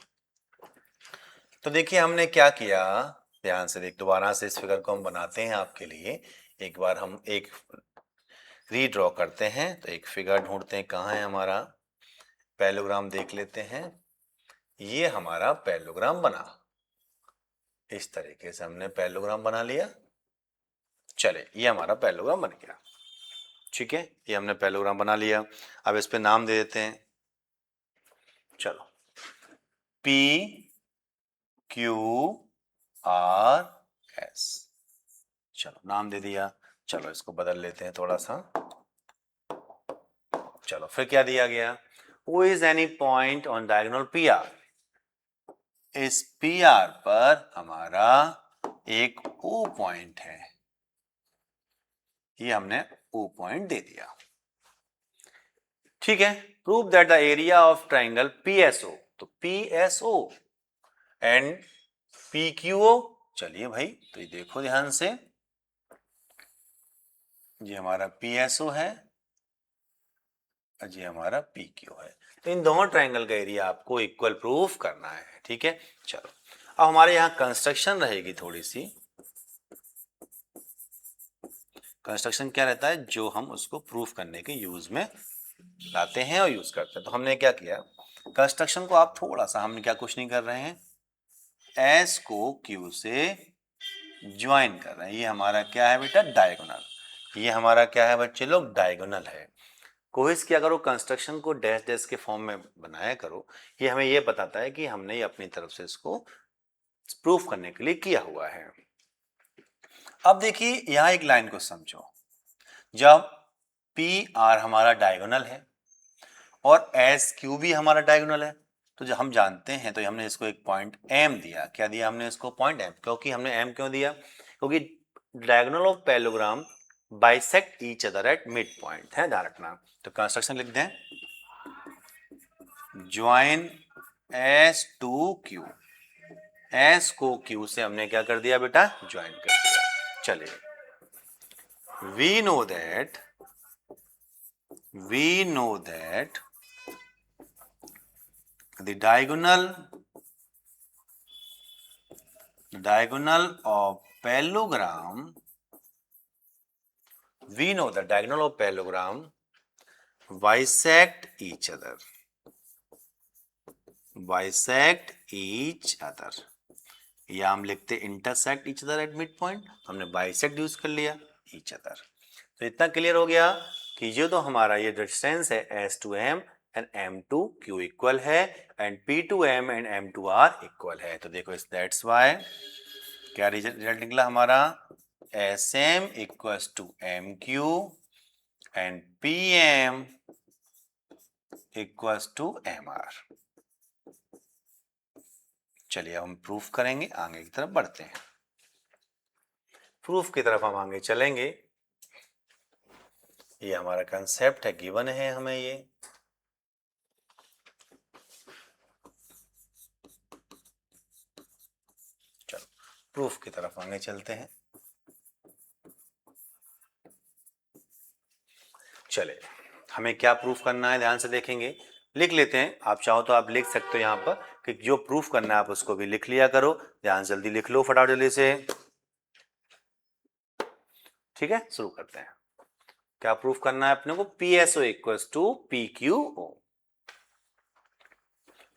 तो देखिए हमने क्या किया, ध्यान से देख, दोबारा से इस फिगर को हम बनाते हैं आपके लिए। एक बार हम एक रीड्रॉ करते हैं, तो एक फिगर ढूंढते हैं, कहाँ है हमारा पैरेललोग्राम, देख लेते हैं। ये हमारा पैरेललोग्राम बना, इस तरीके से हमने पैरेललोग्राम बना लिया। चले, ये हमारा पैरेललोग्राम बन गया, ठीक है, ये हमने पैरेललोग्राम बना लिया। अब इस पे नाम दे देते हैं, चलो PQRS, चलो नाम दे दिया। चलो इसको बदल लेते हैं थोड़ा सा। चलो फिर क्या दिया गया, Who is any point on diagonal PR, इस PR पर हमारा एक O पॉइंट है, ये हमने O पॉइंट दे दिया, ठीक है। Prove that the area of triangle PSO, तो PSO एंड PQO, चलिए भाई, तो ये देखो ध्यान से, ये हमारा PSO है, ये हमारा PQ है। तो इन दोनों ट्राइंगल का एरिया आपको इक्वल प्रूफ करना है, ठीक है। चलो अब हमारे यहाँ कंस्ट्रक्शन रहेगी थोड़ी सी। कंस्ट्रक्शन क्या रहता है, जो हम उसको प्रूफ करने के यूज में लाते हैं और यूज करते हैं। तो हमने क्या किया, कंस्ट्रक्शन को आप थोड़ा सा, हमने क्या कुछ नहीं कर रहे हैं, S को Q से ज्वाइन कर रहे हैं। ये हमारा क्या है बेटा, डायगोनल। ये हमारा क्या है बच्चे लोग, डायगोनल है। कोशिश किया करो कंस्ट्रक्शन को डैश डैश के फॉर्म में बनाया करो, ये हमें ये बताता है कि हमने ये अपनी तरफ से इसको प्रूफ करने के लिए किया हुआ है। अब देखिए यहां एक लाइन को समझो, जब PR हमारा डायगोनल है और SQ भी हमारा डायगोनल है, तो जब हम जानते हैं, तो हमने इसको एक पॉइंट M दिया। क्या दिया हमने इसको, पॉइंट M। क्योंकि हमने M क्यों दिया, क्योंकि diagonal of parallelogram bisect each other at mid point है, ध्यान रखना। तो कंस्ट्रक्शन लिख दें, join S to Q, S को Q से हमने क्या कर दिया बेटा, ज्वाइन कर दिया। चलिए, we know that the diagonal of parallelogram we know the diagonal of parallelogram bisect each other, bisect each other, या हम लिखते intersect each other at mid point, हमने बाइसेक्ट यूज कर लिया ईच अदर। तो इतना क्लियर हो गया कि ये तो हमारा ये डिस्टेंस है S to M and M to Q equal है and P to M and M to R equal है। तो देखो दैट्स वाई क्या रिजल्ट निकला हमारा, SM equals to MQ and PM equals to MR। चलिए हम प्रूफ करेंगे, आगे की तरफ बढ़ते हैं। प्रूफ की तरफ हम आगे चलेंगे। ये हमारा कंसेप्ट है, गिवन है हमें ये। चलो प्रूफ की तरफ आगे चलते हैं। चले हमें क्या प्रूफ करना है, ध्यान से देखेंगे, लिख लेते हैं। आप चाहो तो आप लिख सकते हो यहाँ पर कि जो प्रूफ करना है आप उसको भी लिख लिया करो। ध्यान से जल्दी लिख लो, फटाफट जल्दी से। ठीक है, शुरू करते हैं। क्या प्रूफ करना है अपने को, PSO equals to PQO,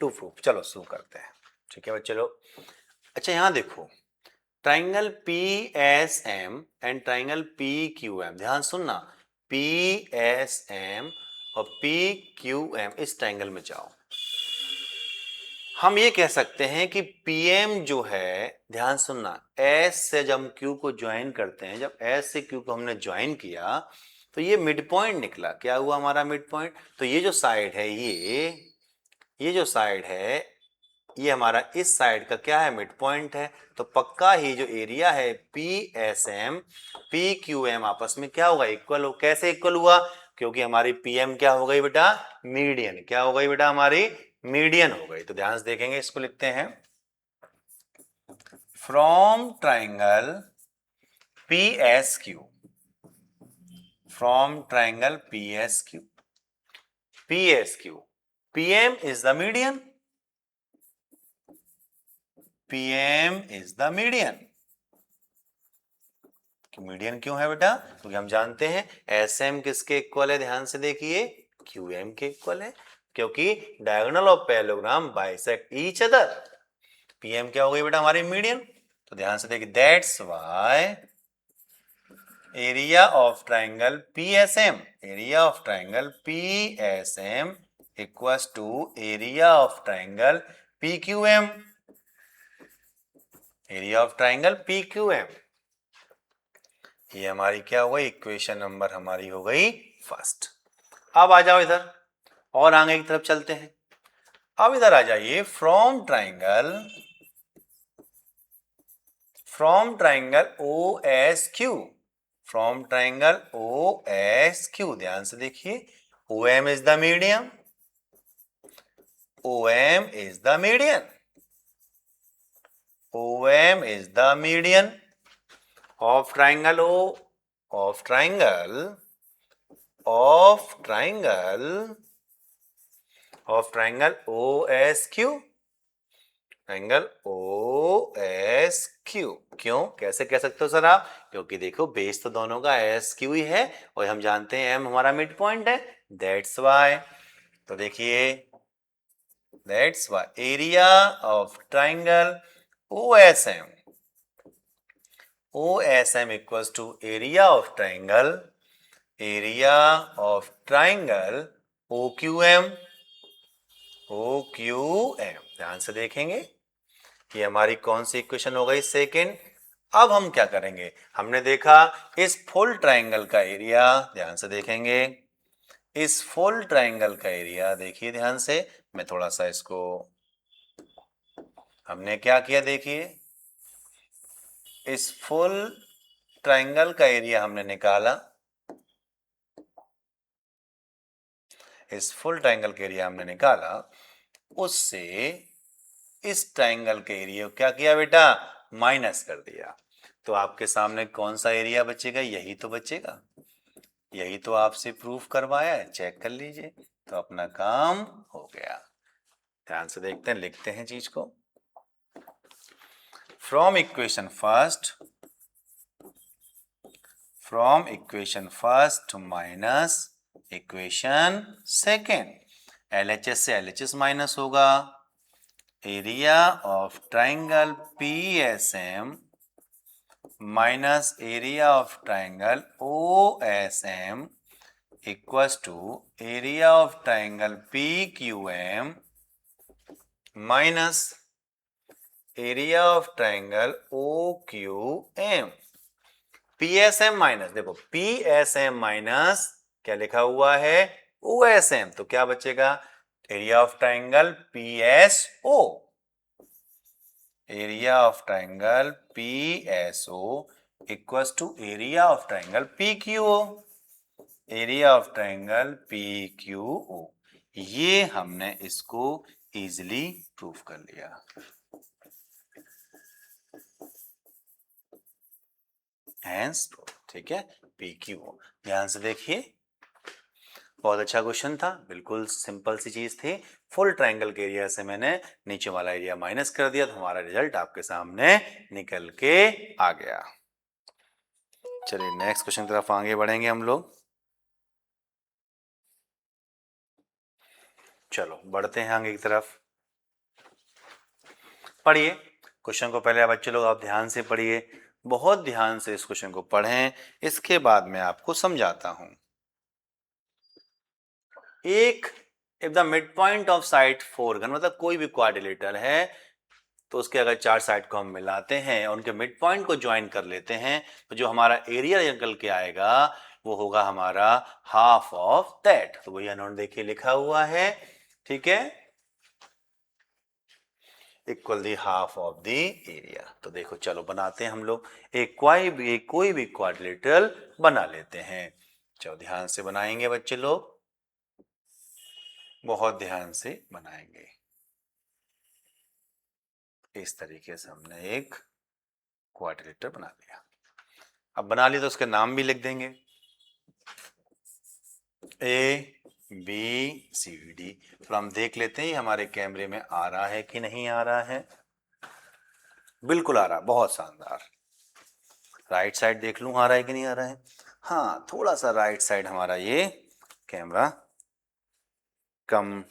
to proof. चलो शुरू करते हैं। ठीक है चलो। अच्छा यहाँ देखो, triangle PSM and triangle PQM, ध्यान सुनना, PSM और PQM, इस ट्राइंगल में जाओ। हम ये कह सकते हैं कि PM जो है, ध्यान सुनना, S से जब हम Q को ज्वाइन करते हैं, जब S से Q को हमने ज्वाइन किया तो ये मिड पॉइंट निकला। क्या हुआ हमारा मिड पॉइंट? तो ये जो साइड है, ये जो साइड है, ये हमारा इस साइड का क्या है, मिड पॉइंट है। तो पक्का ही जो एरिया है PSM PQM आपस में क्या होगा, इक्वल हो। कैसे इक्वल हुआ? क्योंकि हमारी PM क्या हो गई बेटा, मीडियन। क्या हो गई बेटा, हमारी मीडियन हो गई। तो ध्यान से देखेंगे, इसको लिखते हैं, from triangle PSQ, from triangle PSQ, PM is the median, PM is the median। Median क्यों है बेटा? क्योंकि हम जानते हैं SM किसके इक्वल है, ध्यान से देखिए, QM के इक्वल है। क्योंकि diagonal of parallelogram bisect each other. PM क्या हो गई बेटा, हमारी मीडियन। तो ध्यान से देखिए, that's why area of triangle PSM, area of triangle PSM equals to area of triangle PQM, area of triangle PQM। ये हमारी क्या हो गई, इक्वेशन नंबर हमारी हो गई फर्स्ट। अब आ जाओ इधर और आगे की तरफ चलते हैं। अब इधर आ जाइए, from triangle OSQ, from triangle OSQ, ध्यान से देखिए, OM is the medium, OM is the median, OM is the median of triangle of triangle OSQ, triangle OSQ। क्यों, कैसे कह सकते हो सर आप? क्योंकि देखो बेस तो दोनों का SQ ही है और हम जानते हैं M हमारा मिड पॉइंट है, दैट्स वाई। तो देखिए, that's why area of triangle OSM equals to area of triangle OQM। ध्यान से देखेंगे, ये हमारी कौन सी इक्वेशन हो गई, सेकेंड। अब हम क्या करेंगे, हमने देखा इस फुल ट्राइंगल का एरिया, ध्यान से देखेंगे, इस फुल ट्राइंगल का एरिया देखिए ध्यान से। मैं थोड़ा सा इसको, हमने क्या किया देखिए, इस फुल ट्राइंगल का एरिया हमने निकाला, इस फुल ट्राइंगल का एरिया हमने निकाला, उससे इस ट्राइंगल के एरिया को क्या किया बेटा, माइनस कर दिया। तो आपके सामने कौन सा एरिया बचेगा, यही तो बचेगा, यही तो आपसे प्रूफ करवाया है, चेक कर लीजिए। तो अपना काम हो गया। ध्यान से देखते हैं, लिखते हैं चीज को, from equation from equation first minus equation second. LHS से LHS माइनस होगा। Area of triangle PSM minus area of triangle OSM equals to area of triangle PQM minus area of triangle OQM। PSM minus, देखो PSM minus क्या लिखा हुआ है OSM, तो क्या बचेगा area of triangle PSO। Area of triangle PSO equals to area of triangle PQO। Area of triangle PQO, ये हमने इसको इजीली प्रूव कर लिया। हैंस, ठीक है, PQO। ध्यान से देखिए, बहुत अच्छा क्वेश्चन था, बिल्कुल सिंपल सी चीज थी। फुल ट्रायंगल के एरिया से मैंने नीचे वाला एरिया माइनस कर दिया, तो हमारा रिजल्ट आपके सामने निकल के आ गया। चलिए नेक्स्ट क्वेश्चन की तरफ आगे बढ़ेंगे हम लोग। चलो बढ़ते हैं आगे की तरफ। पढ़िए क्वेश्चन को, पहले बच्चे लोग आप ध्यान से पढ़िए, बहुत ध्यान से इस क्वेश्चन को पढ़ें, इसके बाद मैं आपको समझाता हूं। एक if the mid point of side फोरगन, मतलब कोई भी क्वाड्रिलेटरल है, तो उसके अगर चार साइड को हम मिलाते हैं और उनके मिड पॉइंट को ज्वाइन कर लेते हैं, तो जो हमारा एरिया निकल के आएगा वो होगा हमारा हाफ ऑफ दैट। तो वही उन्होंने देखिए लिखा हुआ है, ठीक है, equal the half of the area. तो देखो चलो बनाते हैं हम लोग एक कोई भी क्वाड्रिलेटरल बना लेते हैं। चलो ध्यान से बनाएंगे बच्चे लोग, बहुत ध्यान से बनाएंगे। इस तरीके से हमने एक क्वाड्रिलेटरल बना लिया। अब बना लिया तो उसके नाम भी लिख देंगे, ABCD। तो हम देख लेते हैं हमारे कैमरे में आ रहा है कि नहीं आ रहा है। बिल्कुल आ रहा, बहुत शानदार। राइट साइड देख लूं आ रहा है कि नहीं आ रहा है। हाँ, थोड़ा सा राइट साइड हमारा ये कैमरा कम,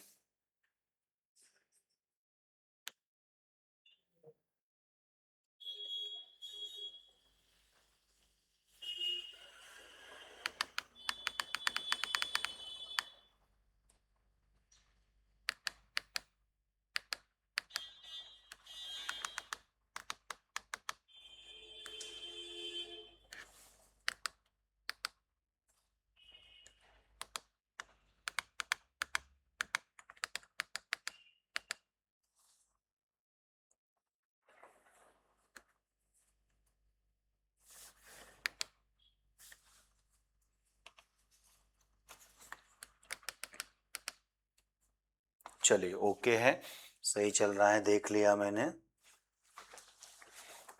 चलिए ओके है, सही चल रहा है, देख लिया मैंने।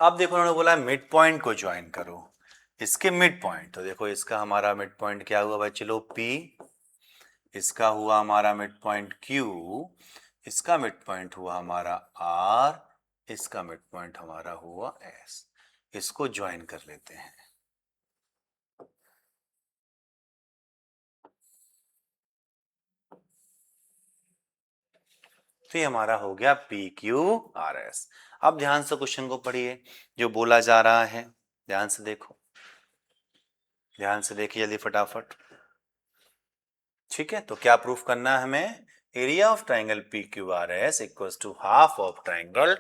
अब देखो उन्होंने बोला मिड पॉइंट को ज्वाइन करो, इसके मिड पॉइंट, तो देखो इसका हमारा मिड पॉइंट क्या हुआ बच्चे लोग P, इसका हुआ हमारा मिड पॉइंट Q, इसका मिड पॉइंट हुआ हमारा R, इसका मिड पॉइंट हमारा हुआ S। इसको ज्वाइन कर लेते हैं। तो ये हमारा हो गया PQRS। अब ध्यान से क्वेश्चन को पढ़िए, जो बोला जा रहा है ध्यान से देखो, ध्यान से देखिए जल्दी फटाफट। ठीक है, तो क्या प्रूफ करना है हमें, area of triangle PQRS equals to half of triangle,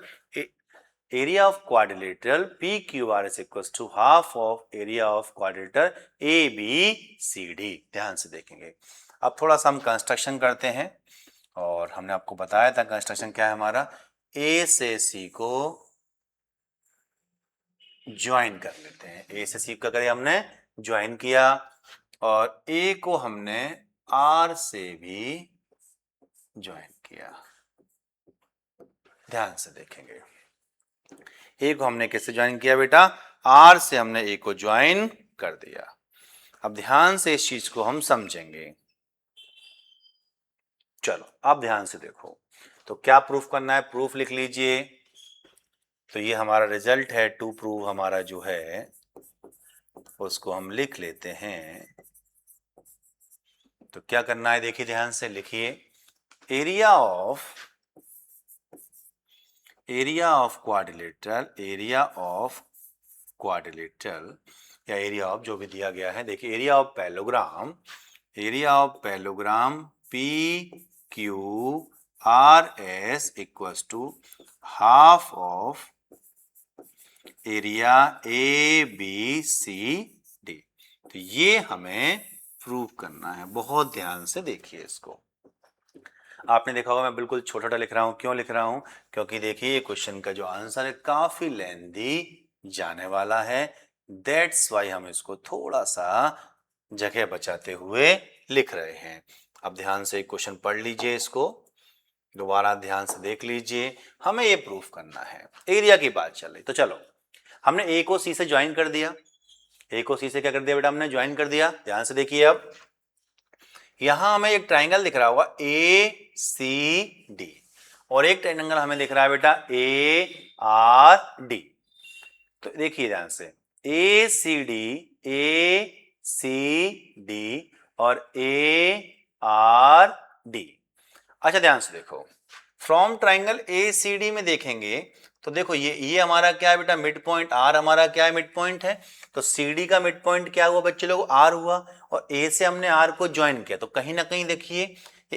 area of quadrilateral PQRS equals to half of area of quadrilateral ABCD। ध्यान से देखेंगे। अब थोड़ा सा हम कंस्ट्रक्शन करते हैं, और हमने आपको बताया था कंस्ट्रक्शन क्या है हमारा, A से C को ज्वाइन कर लेते हैं। A से C का करें हमने ज्वाइन किया, और A को हमने R से भी ज्वाइन किया। ध्यान से देखेंगे, A को हमने किससे ज्वाइन किया बेटा, R से हमने A को ज्वाइन कर दिया। अब ध्यान से इस चीज को हम समझेंगे। चलो अब ध्यान से देखो, तो क्या प्रूफ करना है, प्रूफ लिख लीजिए। तो ये हमारा रिजल्ट है टू प्रूव हमारा जो है उसको हम लिख लेते हैं। तो क्या करना है, देखिए ध्यान से लिखिए, एरिया ऑफ क्वाड्रिलेटरल या एरिया ऑफ जो भी दिया गया है, देखिए area of parallelogram P Q R S equals to half of area A B C D. तो ये हमें प्रूव करना है, बहुत ध्यान से देखिए इसको। आपने देखा होगा मैं बिल्कुल छोटा छोटा लिख रहा हूं, क्यों लिख रहा हूं, क्योंकि देखिए ये क्वेश्चन का जो आंसर है काफी लेंथी जाने वाला है, दैट्स वाई हम इसको थोड़ा सा जगह बचाते हुए लिख रहे हैं। अब ध्यान से क्वेश्चन पढ़ लीजिए, इसको दोबारा ध्यान से देख लीजिए, हमें ये प्रूफ करना है, एरिया की बात चल रही। तो चलो हमने ए को सी से ज्वाइन कर दिया, ए को सी से क्या कर दिया बेटा, हमने ज्वाइन कर दिया। ध्यान से देखिए, अब यहां हमें एक ट्राइंगल दिख रहा होगा ए सी डी, और एक ट्राइंगल हमें दिख रहा है बेटा ए आर डी। तो देखिए ध्यान से, ए सी डी और ए आर डी। अच्छा ध्यान से देखो, from triangle A C D में देखेंगे तो देखो ये हमारा क्या है बेटा, मिड पॉइंट, आर हमारा क्या है, मिड पॉइंट है। तो सी डी का मिड पॉइंट क्या हुआ बच्चे लोग, आर हुआ, और ए से हमने आर को ज्वाइन किया, तो कहीं ना कहीं देखिए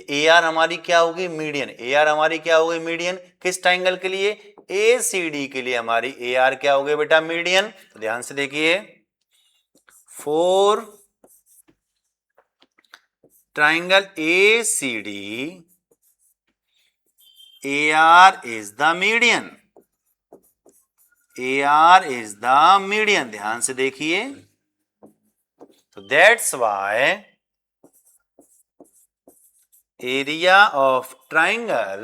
ए आर हमारी क्या होगी, मीडियन। ए आर हमारी क्या होगी, मीडियन। किस ट्राइंगल के लिए, ए सी डी के लिए हमारी ए आर क्या हो गई बेटा, मीडियन। तो ध्यान से देखिए, for triangle A C D, AR is the median, AR is the median। ध्यान से देखिए, तो that's why area of triangle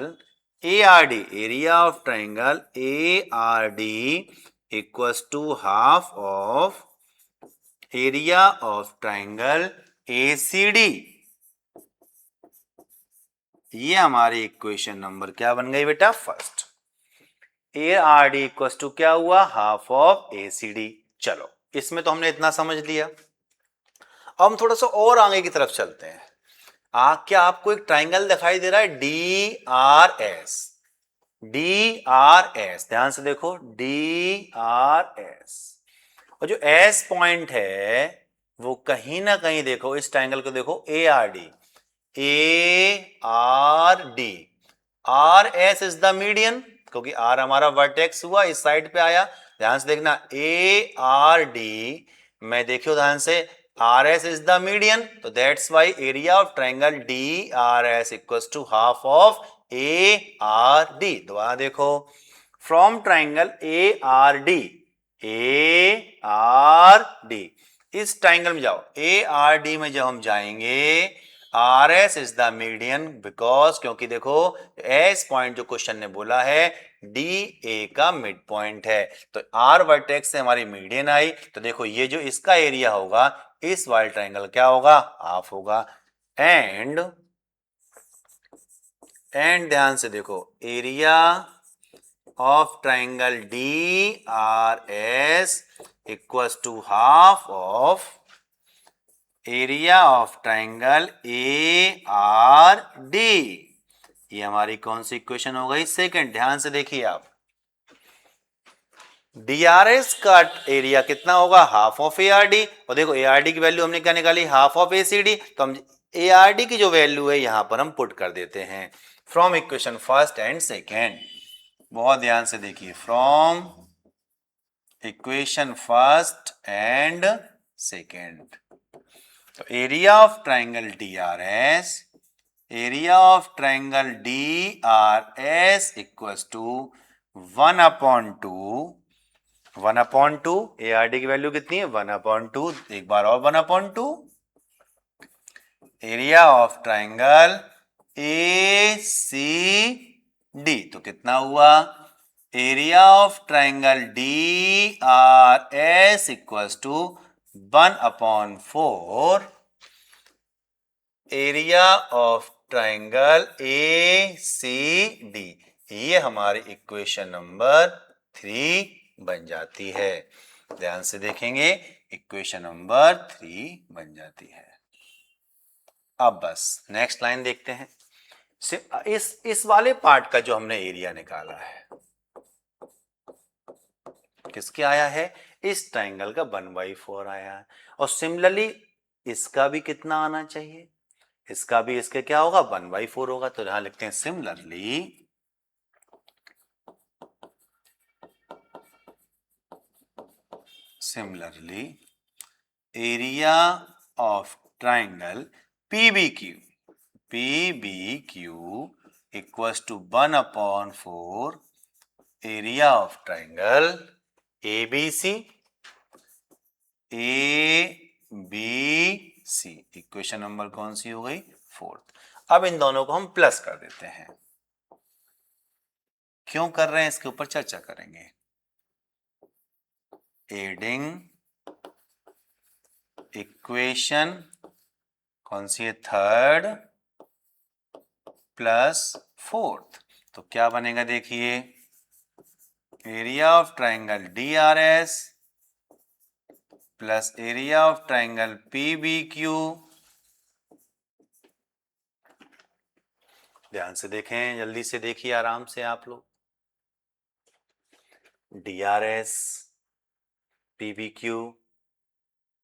ARD, area of triangle ARD equals to half of area of triangle ACD। ये हमारी equation number क्या बन गई बेटा, first. A R D equal to क्या हुआ, half of A C D. चलो इसमें तो हमने इतना समझ लिया, अब हम थोड़ा सा और आगे की तरफ चलते हैं। क्या आपको एक ट्राइंगल दिखाई दे रहा है, D R S, D R S, ध्यान से देखो, डी आर एस, और जो एस पॉइंट है वो कहीं ना कहीं देखो, इस ट्राइंगल को देखो, A R D, A R D, R S is the median, क्योंकि आर हमारा वर्टेक्स हुआ, इस साइड पे आया। ध्यान से देखना, ए आर डी में देखियो ध्यान से, R S is the median, तो that's why area of triangle D R S equals to half of A R D. दोबारा देखो, from triangle A R D, A R D, इस ट्राइंगल में जाओ, ए आर डी में जब हम जाएंगे, R S is the median, because क्योंकि देखो एस पॉइंट जो क्वेश्चन ने बोला है डी ए का मिड पॉइंट है, तो आर वर्टेक्स से हमारी मीडियन आई, तो देखो ये जो इसका एरिया होगा इस वाले ट्राइंगल क्या होगा, हाफ होगा। एंड ध्यान से देखो, area of triangle D R S equals to half of area of triangle A R D. ये हमारी कौन सी इक्वेशन हो गई, सेकंड। ध्यान से देखिए आप, डीआरएस का एरिया कितना होगा, half of A R D, और देखो ए आर डी की वैल्यू हमने क्या निकाली, half of A C D, तो हम ए आर डी की जो वैल्यू है यहां पर हम पुट कर देते हैं from equation first and second. बहुत ध्यान से देखिए, from equation first and second, तो area of triangle D R S, area of triangle D R S equals to 1/2, 1/2, A R D की वैल्यू कितनी है, 1/2, एक बार और 1/2, area of triangle A C D, तो कितना हुआ, area of triangle D R S equals to 1/4 area of triangle A C D. ये हमारी इक्वेशन नंबर 3 बन जाती है। ध्यान से देखेंगे, इक्वेशन नंबर 3 बन जाती है। अब बस नेक्स्ट लाइन देखते हैं। इस वाले पार्ट का जो हमने एरिया निकाला है, किसके आया है, इस ट्राइंगल का 1/4 आया है। और सिमिलरली इसका भी कितना आना चाहिए, इसका भी इसके क्या होगा, 1/4 होगा। तो यहां लिखते हैं similarly area of triangle PBQ equals to 1/4 area of triangle ABC। Equation number कौन सी हो गई, 4। अब इन दोनों को हम प्लस कर देते हैं। क्यों कर रहे हैं, इसके ऊपर चर्चा करेंगे। एडिंग इक्वेशन कौन सी है, 3rd प्लस 4th, तो क्या बनेगा देखिए, area of triangle DRS plus area of triangle PBQ। ध्यान से देखें, जल्दी से देखिए, आराम से आप लोग। DRS, PBQ,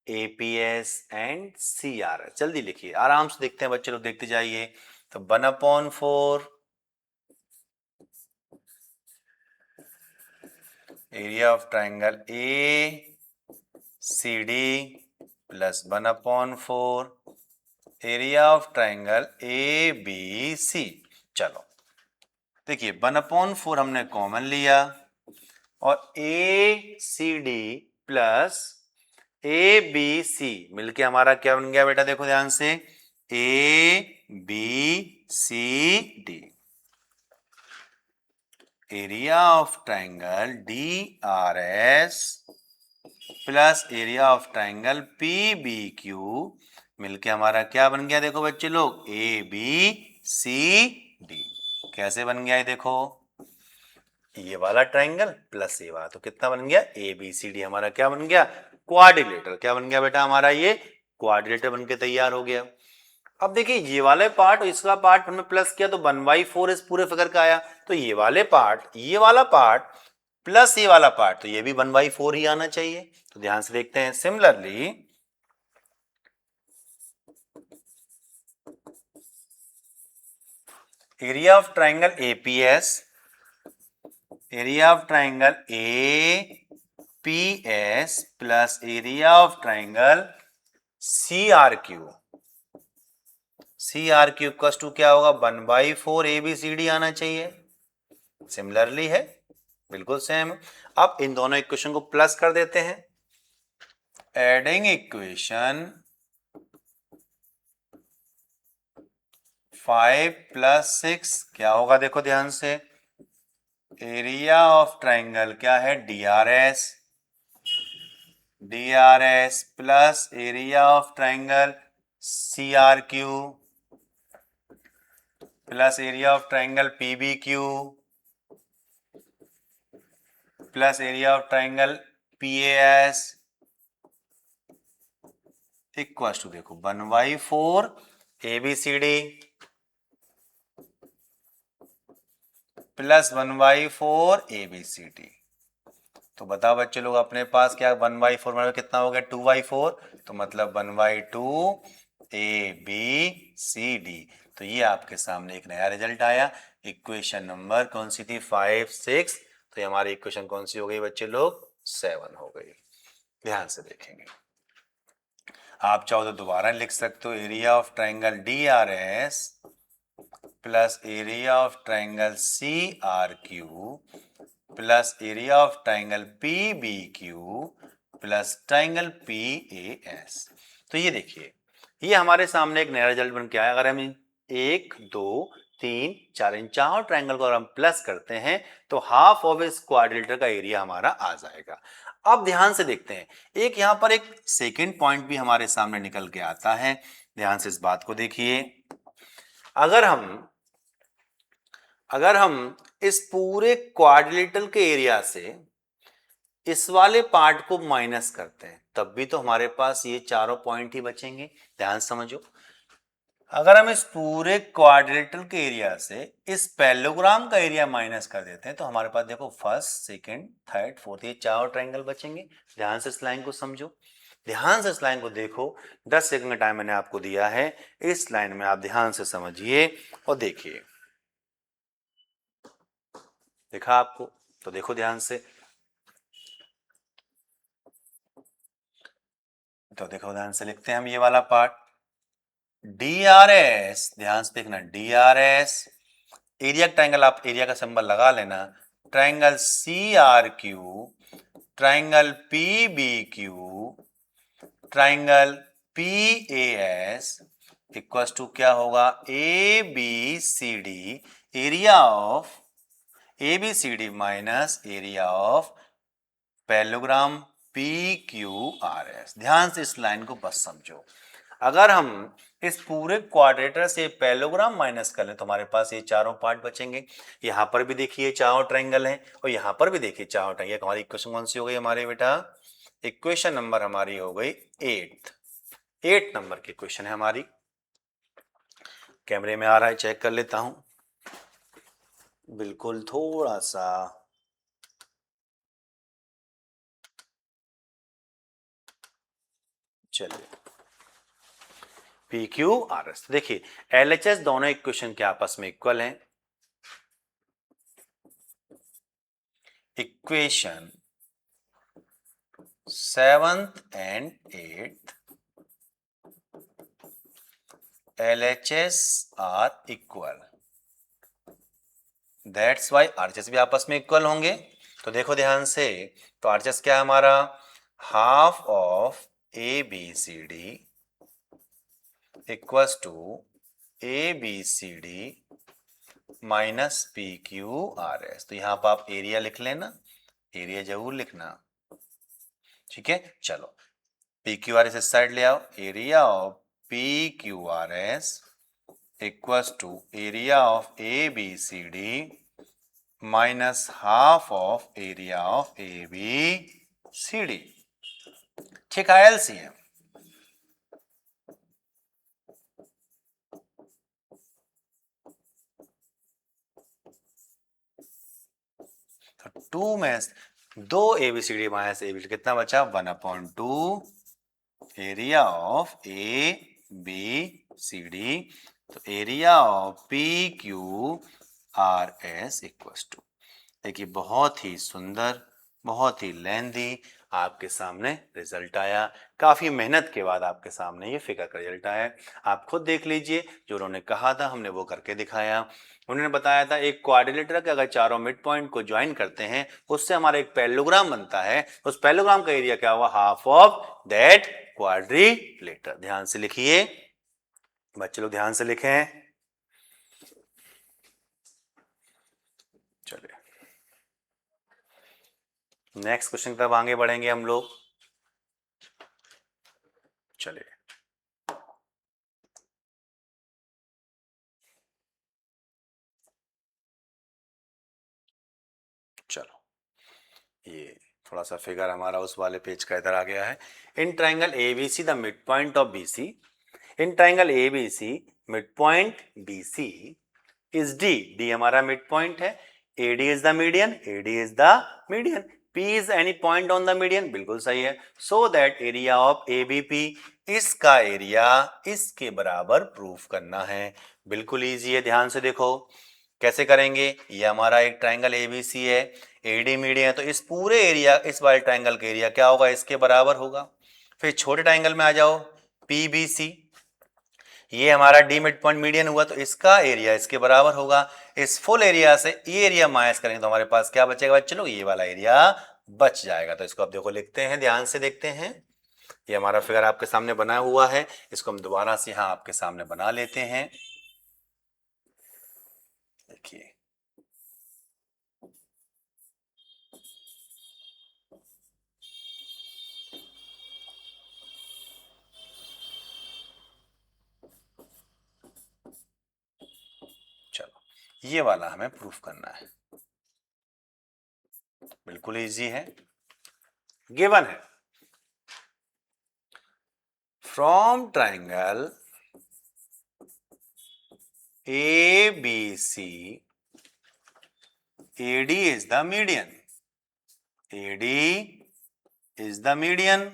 APS and CRS, जल्दी लिखिए, आराम से देखते हैं बच्चे लोग, देखते जाइए। तो 1/4 area of triangle ACD plus 1/4 area of triangle ABC। चलो देखिए, 1/4 हमने कॉमन लिया और ACD प्लस ABC मिलके हमारा क्या बन गया बेटा, देखो ध्यान से, ABCD। Area of triangle DRS plus area of triangle PBQ मिलके हमारा क्या बन गया, देखो बच्चे लोग, ABCD। कैसे बन गया है देखो, ये वाला ट्राइंगल प्लस ये वाला, तो कितना बन गया, ABCD हमारा क्या बन गया, क्वाड्रिलेटर। क्या बन गया बेटा हमारा, ये क्वाड्रिलेटर बन के तैयार हो गया। अब देखिए, ये वाले पार्ट और इसका पार्ट हमने प्लस किया तो 1/4 इस पूरे फिगर का आया। तो ये वाले पार्ट, ये वाला पार्ट प्लस ये वाला पार्ट, तो ये भी 1/4 ही आना चाहिए। तो ध्यान से देखते हैं, similarly area of triangle APS, area of triangle APS plus area of triangle CRQ equals to क्या होगा, 1/4 ABCD आना चाहिए। सिमिलरली है, बिल्कुल सेम। अब इन दोनों इक्वेशन को प्लस कर देते हैं। एडिंग इक्वेशन 5 प्लस 6 क्या होगा, देखो ध्यान से, एरिया ऑफ ट्राइंगल क्या है, DRS plus area of triangle CRQ plus area of triangle PBQ plus area of triangle PAS equal to देखो 1/4 ABCD प्लस 1/4 ABCD। तो बताओ बच्चे लोग, अपने पास क्या 1/4 मतलब कितना हो गया, 2/4, तो मतलब 1/2 ABCD। तो ये आपके सामने एक नया रिजल्ट आया। इक्वेशन नंबर कौन सी थी, 5 6, तो ये हमारी इक्वेशन कौन सी हो गई बच्चे लोग, 7 हो गई। ध्यान से देखेंगे, आप चाहो तो दोबारा लिख सकते हो, area of triangle DRS plus area of triangle CRQ plus area of triangle PBQ plus triangle PAS। तो ये देखिए, ये हमारे सामने एक नया रिजल्ट बन के आया। अगर हम 1 2 3 4 इन चारों ट्राइंगल को अगर हम प्लस करते हैं तो हाफ ऑफ इस क्वाड्रिलेटर का एरिया हमारा आ जाएगा। अब ध्यान से देखते हैं, एक यहां पर एक सेकेंड पॉइंट भी हमारे सामने निकल के आता है। ध्यान से इस बात को देखिए, अगर हम इस पूरे क्वाड्रिलेटर के एरिया से इस वाले पार्ट को माइनस करते हैं तब भी तो हमारे पास ये चारों पॉइंट ही बचेंगे। ध्यान समझो, अगर हम इस पूरे क्वाड्रिलेटरल के एरिया से इस पैरेललोग्राम का एरिया माइनस कर देते हैं तो हमारे पास देखो फर्स्ट, सेकंड, थर्ड, फोर्थ, ये चारों ट्रायंगल बचेंगे। ध्यान से इस लाइन को समझो, ध्यान से इस लाइन को देखो। 10 सेकंड का टाइम मैंने आपको दिया है, इस लाइन में आप ध्यान से समझिए और देखिए। देखा आपको? तो देखो ध्यान से, तो देखो ध्यान से लिखते हैं हम ये वाला पार्ट। DRS, ध्यान से देखना, DRS एरिया ट्रायंगल, आप एरिया का सिंबल लगा लेना। Triangle CRQ, triangle PBQ, triangle PAS equals to क्या होगा, ABCD, area of ABCD minus area of parallelogram PQRS। ध्यान से इस लाइन को बस समझो। अगर हम इस पूरे क्वाड्रेटर से पैरेललोग्राम माइनस कर लें तो हमारे पास ये चारों पार्ट बचेंगे। यहां पर भी देखिए चारों ट्रायंगल हैं और यहां पर भी देखिए चारों ट्रायंगल। हमारी इक्वेशन कौन सी हो गई हमारे बेटा? इक्वेशन नंबर हमारी हो गई 8 नंबर की इक्वेशन है हमारी। कैमरे में आ रहा है, चेक कर लेता हूं, बिल्कुल थोड़ा सा। चलिए, PQRS देखिए, LHS दोनों इक्वेशन के आपस में इक्वल हैं। Equation 7th and 8th LHS are equal, that's why RHS भी आपस में इक्वल होंगे। तो देखो ध्यान से, तो RHS क्या है हमारा? Half of ABCD equals to ABCD minus PQRS। तो यहां पर आप एरिया लिख लेना, एरिया जरूर लिखना, ठीक है। चलो, PQRS इस साइड ले आओ, area of PQRS equals to area of ABCD minus half of area of ABCD। ठीक है, LCM। तो 2 में 2 ABCD माइनस ABCD कितना बचा? 1/2 एरिया ऑफ ABCD। तो area of PQRS equals to, देखिए बहुत ही सुंदर, बहुत ही लेंथी आपके सामने रिजल्ट आया। काफी मेहनत के बाद आपके सामने ये फिगर का रिजल्ट आया। आप खुद देख लीजिए, जो उन्होंने कहा था हमने वो करके दिखाया। उन्होंने बताया था एक क्वाड्रिलेटरल के अगर चारों मिड पॉइंट को ज्वाइन करते हैं उससे हमारा एक पैरेललोग्राम बनता है, उस पैरेललोग्राम का एरिया क्या हुआ? Half of that quadrilateral. ध्यान से लिखिए बच्चे लोग, ध्यान से लिखें। चलिए नेक्स्ट क्वेश्चन की तरफ आगे बढ़ेंगे हम लोग। चलिए, चलो ये थोड़ा सा फिगर हमारा उस वाले पेज का इधर आ गया है। In triangle ABC the mid point of BC, in triangle ABC mid point BC is D हमारा मिड पॉइंट है, AD is the median, AD is the median, P is any point on the median, बिल्कुल सही है। So that area of ABP, इसका area इसके बराबर proof करना है। बिल्कुल इजी है, ध्यान से देखो कैसे करेंगे। ये हमारा एक ट्राइंगल ABC है, AD मीडियन है, तो इस पूरे एरिया, इस वाले ट्राइंगल का एरिया क्या होगा? इसके बराबर होगा। फिर छोटे ट्राइंगल में आ जाओ, PBC, ये हमारा डी मिड पॉइंट मीडियन हुआ तो इसका एरिया इसके बराबर होगा। इस फुल एरिया से ये एरिया माइनस करेंगे तो हमारे पास क्या बचेगा बच्चे लोग? ये वाला एरिया बच जाएगा। तो इसको आप देखो लिखते हैं, ध्यान से देखते हैं। ये हमारा फिगर आपके सामने बना हुआ है, इसको हम दोबारा से यहां आपके सामने बना लेते हैं। देखिए, चलो ये वाला हमें प्रूफ करना है, बिल्कुल इजी है। गिवन है from triangle ABC AD is the median. AD is the median.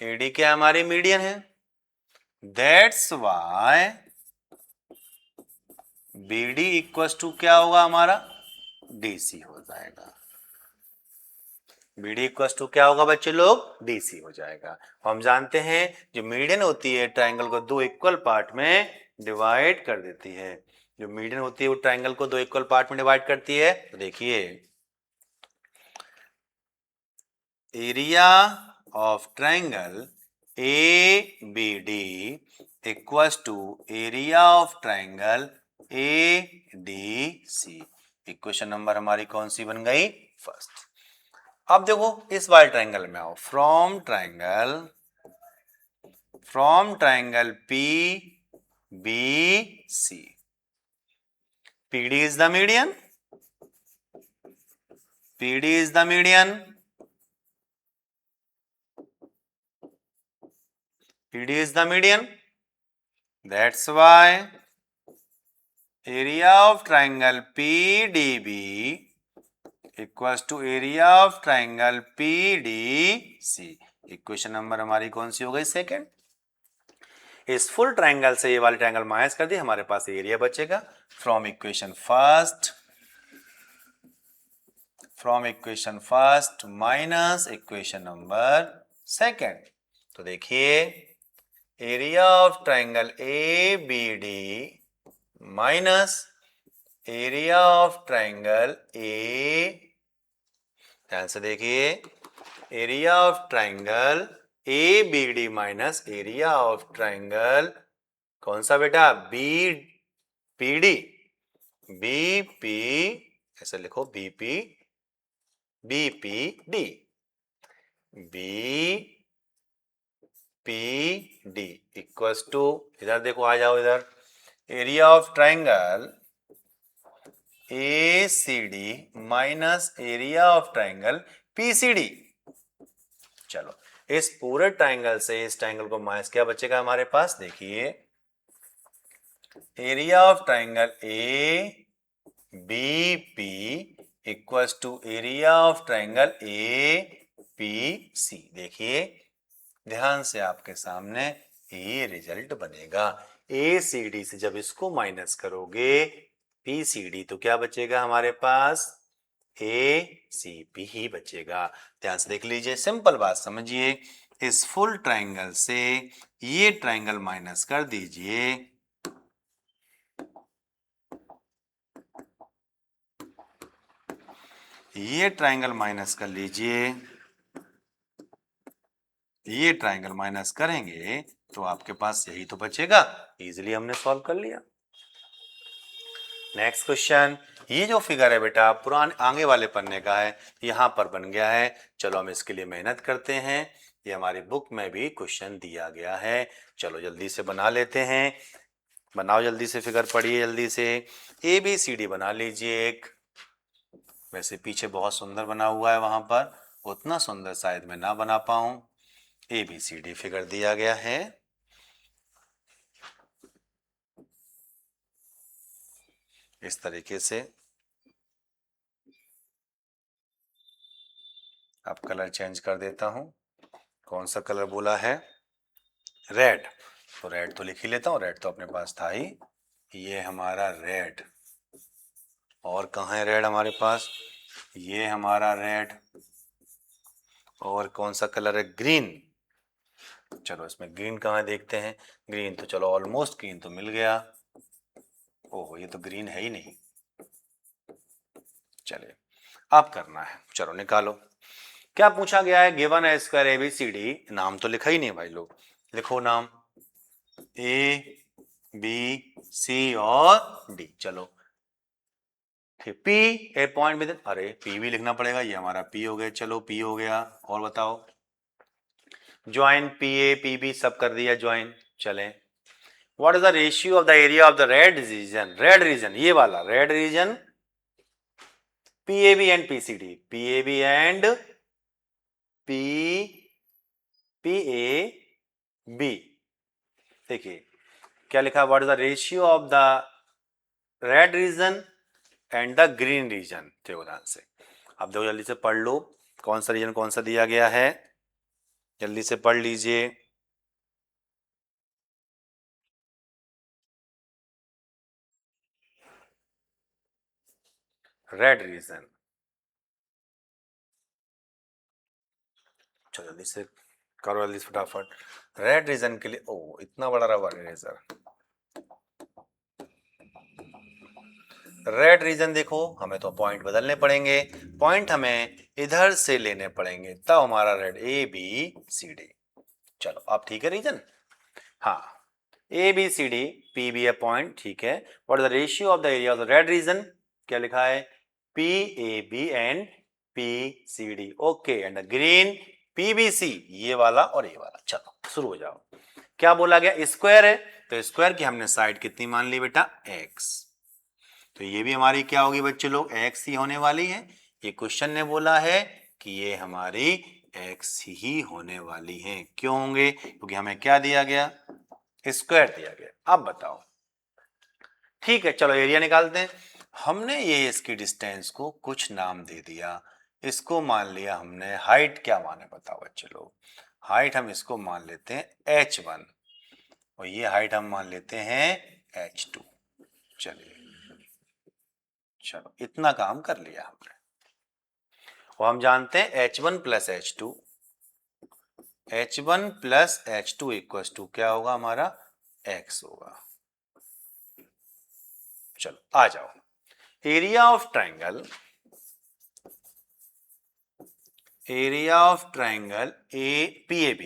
AD क्या हमारी मीडियन है? That's why BD equal to क्या होगा हमारा? DC हो जाएगा। BD इक्वल टू क्या होगा बच्चे लोग? DC हो जाएगा। हम जानते हैं जो मीडियन होती है ट्राइंगल को दो इक्वल पार्ट में डिवाइड कर देती है। जो मीडियन होती है वो ट्राइंगल को दो इक्वल पार्ट में डिवाइड करती है। तो देखिए area of triangle ABD equals to area of triangle ADC। Equation number हमारी कौन सी बन गई? फर्स्ट। अब देखो इस वाले ट्राइंगल में आओ। From triangle PBC PD is the median. PD is the median. PD is the median. That's why area of triangle PDB equals to area of triangle PDC। Equation number हमारी कौन सी हो गई? सेकेंड। इस full triangle से ये वाले triangle minus कर दिए, हमारे पास एरिया बचेगा from equation first minus equation number second. तो देखिए area of triangle ABD minus area of triangle ध्यान से देखिए area of triangle ABD minus area of triangle कौन सा बेटा? BPD। BP ऐसे लिखो BPD BPD इक्वल्स टू इधर देखो आ जाओ इधर area of triangle ACD minus area of triangle PCD। चलो इस पूरे ट्राइंगल से इस ट्राइंगल को माइनस क्या बचेगा हमारे पास? देखिए area of triangle ABP equals to area of triangle APC। देखिए ध्यान से आपके सामने ये रिजल्ट बनेगा। ACD से जब इसको माइनस करोगे PCD तो क्या बचेगा हमारे पास? ACP ही बचेगा। ध्यान से देख लीजिए, सिंपल बात समझिए। इस फुल ट्राइंगल से ये ट्राइंगल माइनस कर दीजिए, ये ट्राइंगल माइनस कर लीजिए, ये ट्राइंगल माइनस करेंगे तो आपके पास यही तो बचेगा। इजीली हमने सॉल्व कर लिया। नेक्स्ट क्वेश्चन, ये जो फिगर है बेटा पुराने आगे वाले पन्ने का है, यहां पर बन गया है। चलो हम इसके लिए मेहनत करते हैं। ये हमारी बुक में भी क्वेश्चन दिया गया है। चलो जल्दी से बना लेते हैं। बनाओ जल्दी से, फिगर पढ़िए जल्दी से। ABCD बना लीजिए एक। वैसे पीछे बहुत सुंदर बना हुआ है, वहां पर उतना सुंदर शायद मैं ना बना पाऊं। ABCD फिगर दिया गया है। इस तरीके से अब कलर चेंज कर देता हूं। कौन सा कलर बोला है? रेड। तो रेड तो लिख ही लेता हूं, रेड तो अपने पास था ही। ये हमारा रेड। और कहाँ है रेड हमारे पास? ये हमारा रेड। और कौन सा कलर है? ग्रीन। चलो इसमें ग्रीन कहाँ देखते हैं। ग्रीन तो चलो ऑलमोस्ट ग्रीन तो मिल गया। ओह ये तो ग्रीन है ही नहीं। चलिए अब करना है, चलो निकालो। क्या पूछा गया है? गिवन है स्क्वायर ABCD। नाम तो लिखा ही नहीं भाई लोग, लिखो नाम ABC और D। चलो P ए पॉइंट विद, अरे P भी लिखना पड़ेगा। ये हमारा P हो गया। चलो P हो गया। और बताओ ज्वाइन PA PB सब कर दिया ज्वाइन। चले what is the ratio of the area of the red region? Red region ये वाला red region PAB and PCD, PAB and PAB। देखिए क्या लिखा, what is the ratio of the red region and the green region. देखो ध्यान से, अब देखो जल्दी से पढ़ लो कौन सा रीजन कौन सा दिया गया है, जल्दी से पढ़ लीजिए। रेड रीजन, चलो जल्दी से करो, जल्दी से फटाफट। रेड रीजन के लिए, ओ इतना बड़ा रबर इरेजर। रेड रीजन देखो, हमें तो पॉइंट बदलने पड़ेंगे, पॉइंट हमें इधर से लेने पड़ेंगे, तब हमारा रेड ABCD। चलो अब ठीक है रीजन, हाँ ABCD, PB है पॉइंट, ठीक है। What is the ratio of the area of the red reason, क्या लिखा है, PAB and PCD, okay, and the green PBC, ये वाला और ये वाला। चलो शुरू हो जाओ। क्या बोला गया, स्क्वायर है, तो स्क्वायर की हमने साइड कितनी मान ली बेटा, x। तो ये भी हमारी क्या होगी बच्चे लोग, x ही होने वाली है। ये क्वेश्चन ने बोला है कि ये हमारी x ही होने वाली है। क्यों होंगे, क्योंकि हमें क्या दिया गया, स्क्वायर दिया गया। अब बताओ, ठीक है चलो एरिया निकालते हैं। हमने ये इसकी डिस्टेंस को कुछ नाम दे दिया, इसको मान लिया हमने हाइट, क्या माने बताओ बच्चे लोग, हाइट हम इसको मान लेते हैं h1 और ये हाइट हम मान लेते हैं h2। चलिए चलो इतना काम कर लिया हमने, और हम जानते हैं h1 plus h2, h1 plus h2 equals to क्या होगा हमारा, x होगा। चलो आ जाओ, area of triangle, area of triangle PAB,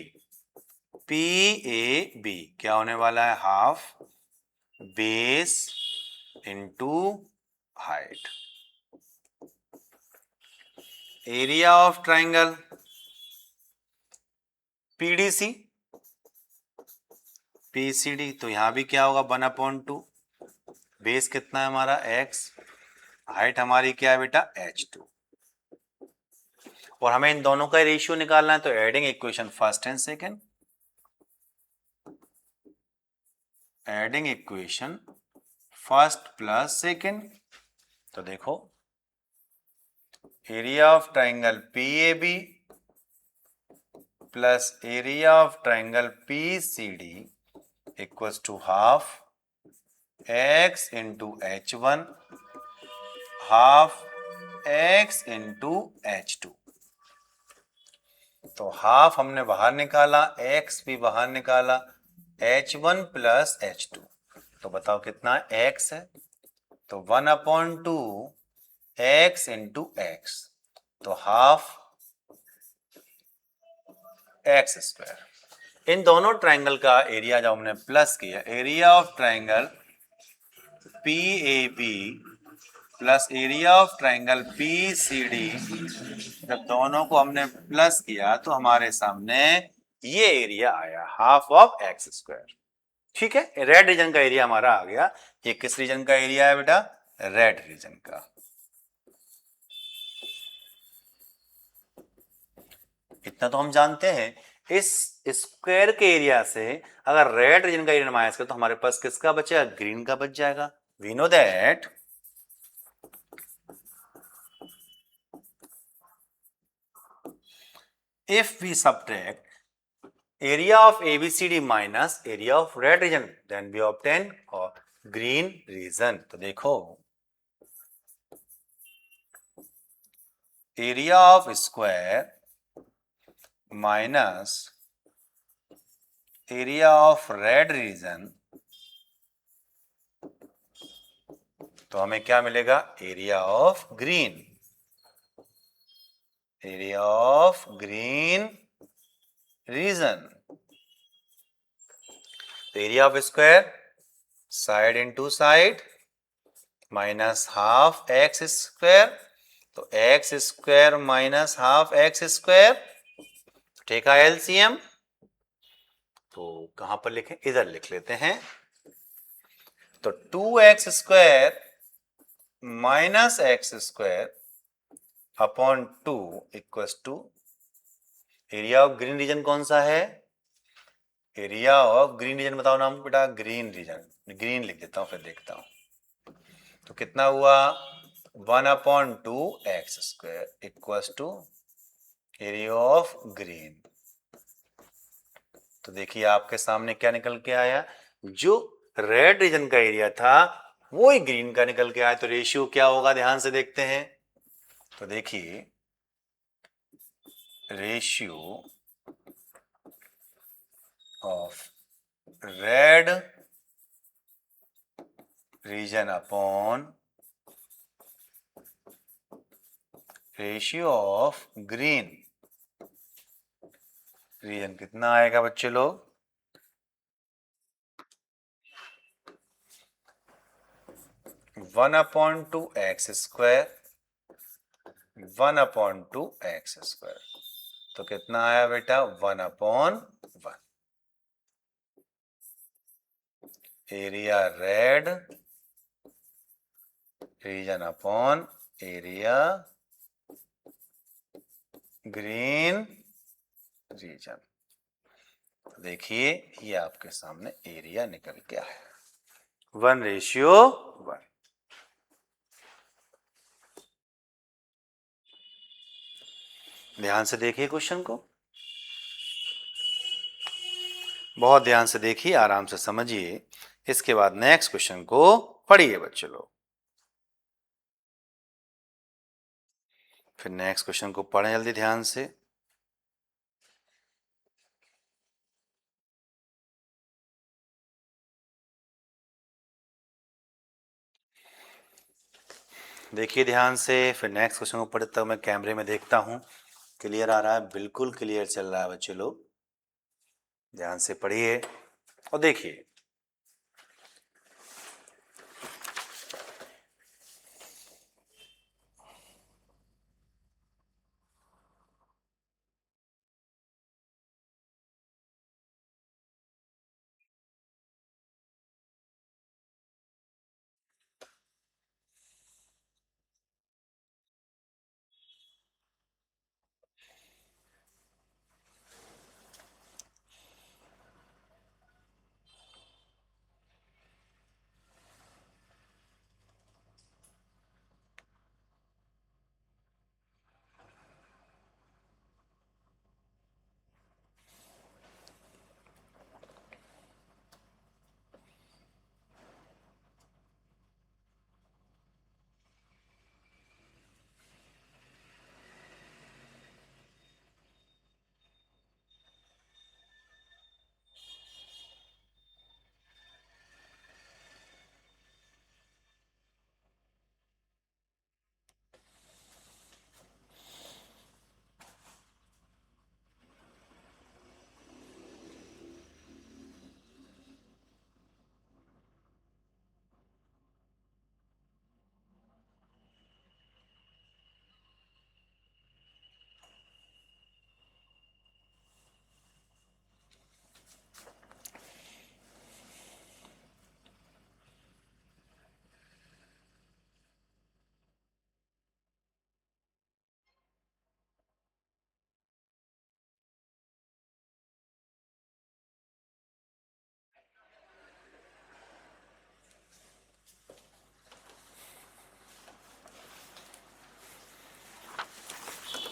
PAB क्या होने वाला है, half base into height. Area of triangle PDC, PCD, तो यहां भी क्या होगा 1/2, बेस कितना है हमारा x, हाइट हमारी क्या है बेटा h2, और हमें इन दोनों का रेशियो निकालना है, तो adding equation first and second, adding equation first plus second. तो देखो area of triangle PAB plus area of triangle PCD equals to half x into h1 half x into h2। तो हाफ हमने बाहर निकाला, x भी बाहर निकाला, h1 plus h2, तो बताओ कितना x है, तो 1/2 x इंटू x, तो हाफ x स्क्वायर। इन दोनों ट्राइंगल का एरिया जब हमने प्लस किया, area of triangle PAB plus area of triangle PCD, जब दोनों को हमने प्लस किया तो हमारे सामने ये एरिया आया, हाफ ऑफ x स्क्वायर। ठीक है, रेड रीजन का एरिया हमारा आ गया। ये किस रीजन का एरिया है बेटा, रेड रीजन का। इतना तो हम जानते हैं, इस स्क्वायर के एरिया से अगर रेड रीजन का एरिया माइनस करें तो हमारे पास किसका बचेगा, ग्रीन का बच जाएगा। We know that if we subtract area of ABCD minus area of red region, then we obtain green region। तो देखो area of square minus area of red region, तो हमें क्या मिलेगा, area of green, area of green region. Area of square side into side minus half X square, तो X square minus half X square, ठीक है LCM. तो कहां पर लिखें, इधर लिख लेते हैं। तो 2x square minus X square upon 2 equals to area of green region कौन सा है? एरिया ऑफ ग्रीन रीजन बताओ नाम बेटा, ग्रीन रीजन, ग्रीन लिख देता हूं फिर देखता हूं। तो कितना हुआ 1/2 x² equals to area of green. तो देखिए आपके सामने क्या निकल के आया, जो रेड रीजन का एरिया था वो ही ग्रीन का निकल के आया। तो रेशियो क्या होगा ध्यान से देखते हैं। तो देखिए ratio of red region upon ratio of green region कितना आएगा बच्चे लोग? 1/2 x², 1/2 x²। तो कितना आया बेटा 1/1। Area red region upon area green region. देखिए ये आपके सामने एरिया निकल के आया 1:1। ध्यान से देखिए क्वेश्चन को, बहुत ध्यान से देखिए, आराम से समझिए। इसके बाद नेक्स्ट क्वेश्चन को पढ़िए बच्चे लोग। फिर नेक्स्ट क्वेश्चन को पढ़ें जल्दी ध्यान से। देखिए ध्यान से, फिर नेक्स्ट क्वेश्चन को पढ़ते हुए मैं कैमरे में देखता हूं क्लियर आ रहा है? बिल्कुल क्लियर चल रहा है बच्चे लोग। ध्यान से पढ़िए और देखिए।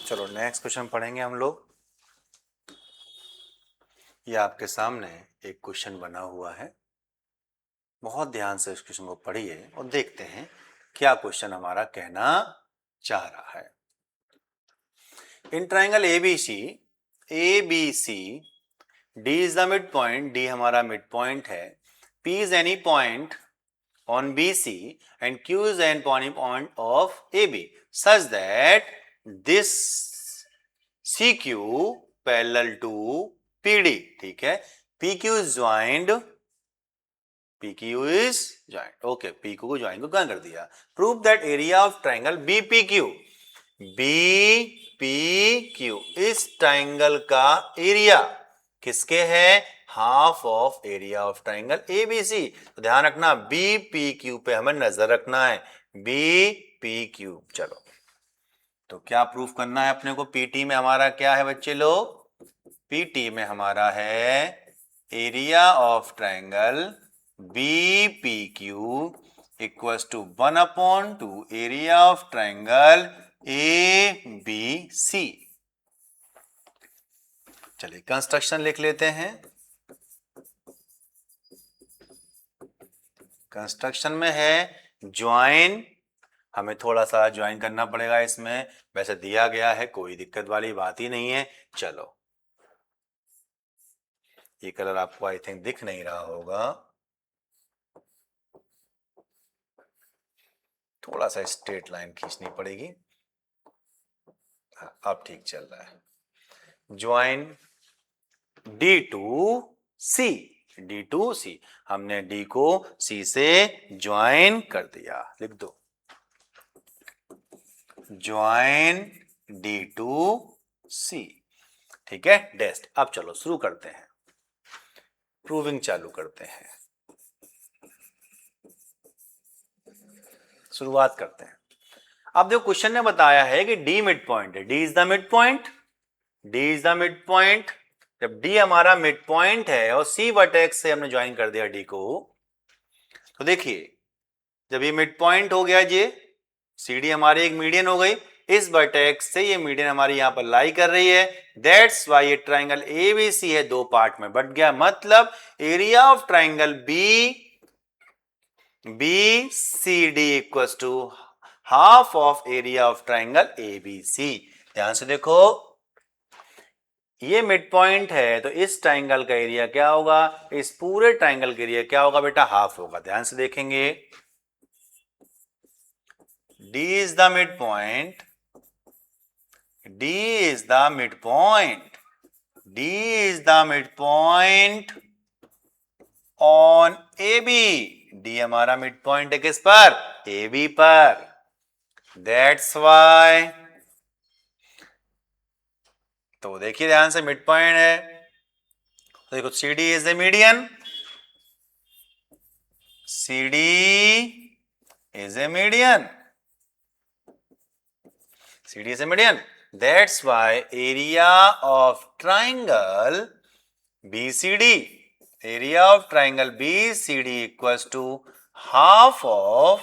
चलो नेक्स्ट क्वेश्चन पढ़ेंगे हम लोग। ये आपके सामने एक क्वेश्चन बना हुआ है, बहुत ध्यान से इस क्वेश्चन को पढ़िए और देखते हैं क्या क्वेश्चन हमारा कहना चाह रहा है। In triangle ABC D is the mid point, D हमारा मिड पॉइंट है, P is any point on BC and Q is an point of AB such that this CQ parallel to PD। ठीक है, PQ is joined, okay, PQ को join को क्या कर दिया। Prove that area of triangle BPQ, BPQ इस triangle का area किसके है, half of area of triangle ABC। तो ध्यान रखना BPQ पे हमें नजर रखना है, BPQ। चलो तो क्या प्रूफ करना है अपने को? पीटी में हमारा क्या है बच्चे लोग? पीटी में हमारा है area of triangle B P Q equals to 1/2 area of triangle A B C. चलिए कंस्ट्रक्शन लिख लेते हैं। कंस्ट्रक्शन में है ज्वाइन, हमें थोड़ा सा ज्वाइन करना पड़ेगा इसमें, वैसे दिया गया है, कोई दिक्कत वाली बात ही नहीं है। चलो ये कलर आपको आई थिंक दिख नहीं रहा होगा, थोड़ा सा स्ट्रेट लाइन खींचनी पड़ेगी। हाँ, अब ठीक चल रहा है। Join D to C, D to C, हमने डी को सी से ज्वाइन कर दिया। लिख दो ज्वाइन डी टू सी, ठीक है डेस्ट। अब चलो शुरू करते हैं, प्रूविंग चालू करते हैं, शुरुआत करते हैं। अब देखो क्वेश्चन ने बताया है कि डी मिड पॉइंट है, D is the mid point, D is the mid point. जब डी हमारा मिड पॉइंट है और सी वर्टेक्स से हमने ज्वाइन कर दिया डी को, तो देखिए जब ये मिड पॉइंट हो गया, ये सी डी हमारी एक मीडियन हो गई, इस वर्टेक्स से ये मीडियन हमारी यहां पर लाई कर रही है, दैट्स वाई ये ट्राइंगल ए बी सी है, दो पार्ट में बट गया, मतलब area of triangle B C D equals to half of area of triangle A B C. ध्यान से देखो, ये मिड पॉइंट है तो इस ट्राइंगल का एरिया क्या होगा, इस पूरे ट्राइंगल का एरिया क्या होगा बेटा, हाफ होगा। ध्यान से देखेंगे, D is the midpoint, D is the midpoint, D is the midpoint on AB, D हमारा midpoint है किस पर, AB पर, that's why। तो देखिए ध्यान से, midpoint है तो देखो CD is a median, CD is a median, CD is a median, that's why area of triangle BCD, area of triangle BCD equals to half of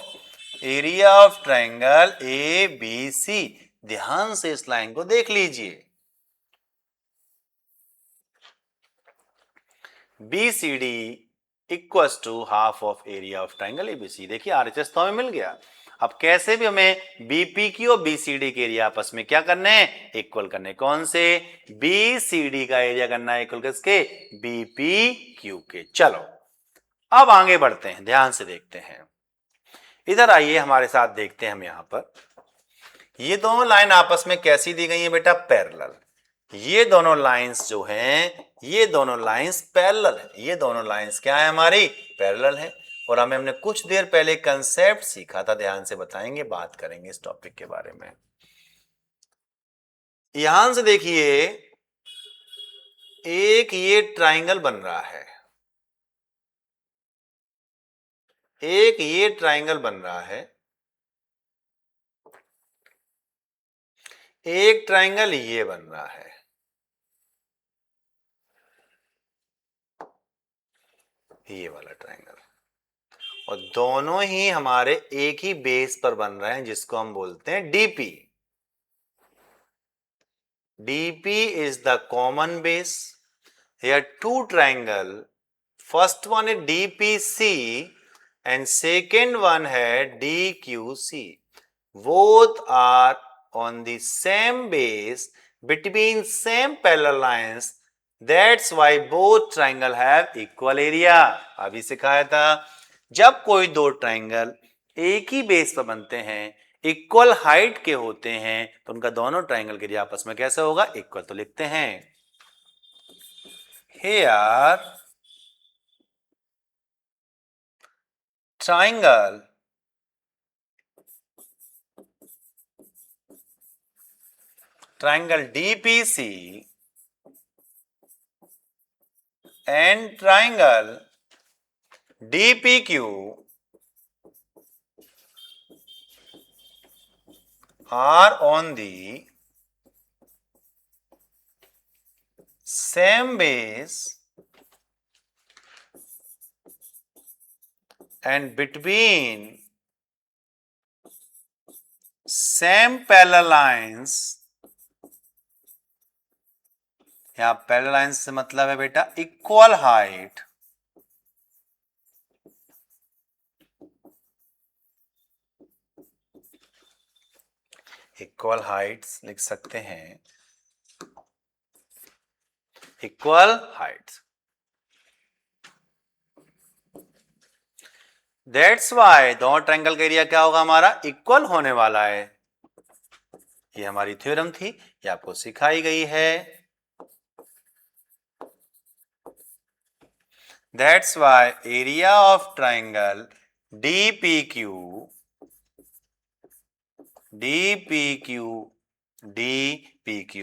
area of triangle ABC। ध्यान से इस line को देख लीजिए, BCD equals to half of area of triangle ABC। देखिए RHS तो हमें मिल गया, अब कैसे भी हमें BPQ और BCD के एरिया आपस में क्या करने हैं, इक्वल करने। कौन से, BCD का एरिया करना है इक्वल किसके, BPQ के। चलो अब आगे बढ़ते हैं, ध्यान से देखते हैं, इधर आइए हमारे साथ देखते हैं हम यहां पर, ये दोनों लाइन आपस में कैसी दी गई है बेटा, पैरेलल। ये दोनों लाइंस जो हैं, ये दोनों लाइंस पैरेलल है, ये दोनों लाइंस क्या है हमारी, पैरेलल है। और हमने कुछ देर पहले कंसेप्ट सीखा था, ध्यान से बताएंगे, बात करेंगे इस टॉपिक के बारे में। यहां से देखिए, एक ये ट्राइंगल बन रहा है, एक ये ट्राइंगल बन रहा है, एक ट्राइंगल ये बन रहा है, ये वाला ट्राइंगल, और दोनों ही हमारे एक ही बेस पर बन रहे हैं जिसको हम बोलते हैं DP. DP is the common base. Here two triangle, first one is DPC and second one है DQC. Both are on the same base between same parallel lines. That's why both triangle have equal area. अभी सिखाया था, जब कोई दो triangle एक ही base पर बनते हैं, इक्वल हाइट के होते हैं, तो उनका दोनों ट्राइंगल के एरिया आपस में कैसे होगा, इक्वल। तो लिखते हैं here triangle DPC and triangle DPQ are on the same base and between same parallel lines, यहां पैरेलल लाइंस से मतलब है बेटा इक्वल हाइट, इक्वल हाइट्स लिख सकते हैं, इक्वल हाइट्स। दैट्स वाई दोनों ट्रायंगल का एरिया क्या होगा हमारा, इक्वल होने वाला है। ये हमारी थ्योरम थी, ये आपको सिखाई गई है। That's why area of triangle DPQ, DPQ, DPQ,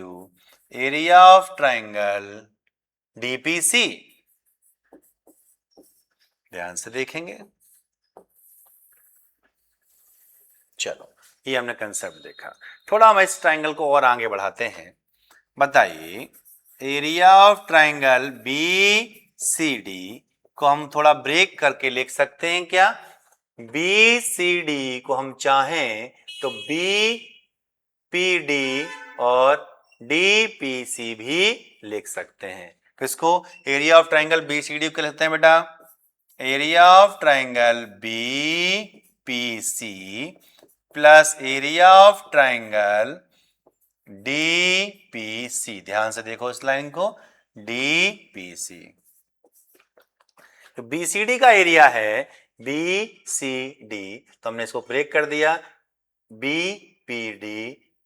area of triangle DPC। ध्यान से देखेंगे। चलो, ये हमने कंसेप्ट देखा। थोड़ा हम इस ट्रायंगल को और आगे बढ़ाते हैं। बताइए, एरिया ऑफ ट्रायंगल BCD को हम थोड़ा ब्रेक करके लिख सकते हैं क्या? BCD को हम चाहें तो BPD और DPC भी लिख सकते हैं। किसको? एरिया ऑफ ट्रायंगल BCD को लिखते हैं बेटा, area of triangle BPC plus area of triangle DPC। ध्यान से देखो इस लाइन को, DPC। तो BCD का एरिया है BCD, तो हमने इसको ब्रेक कर दिया, BPD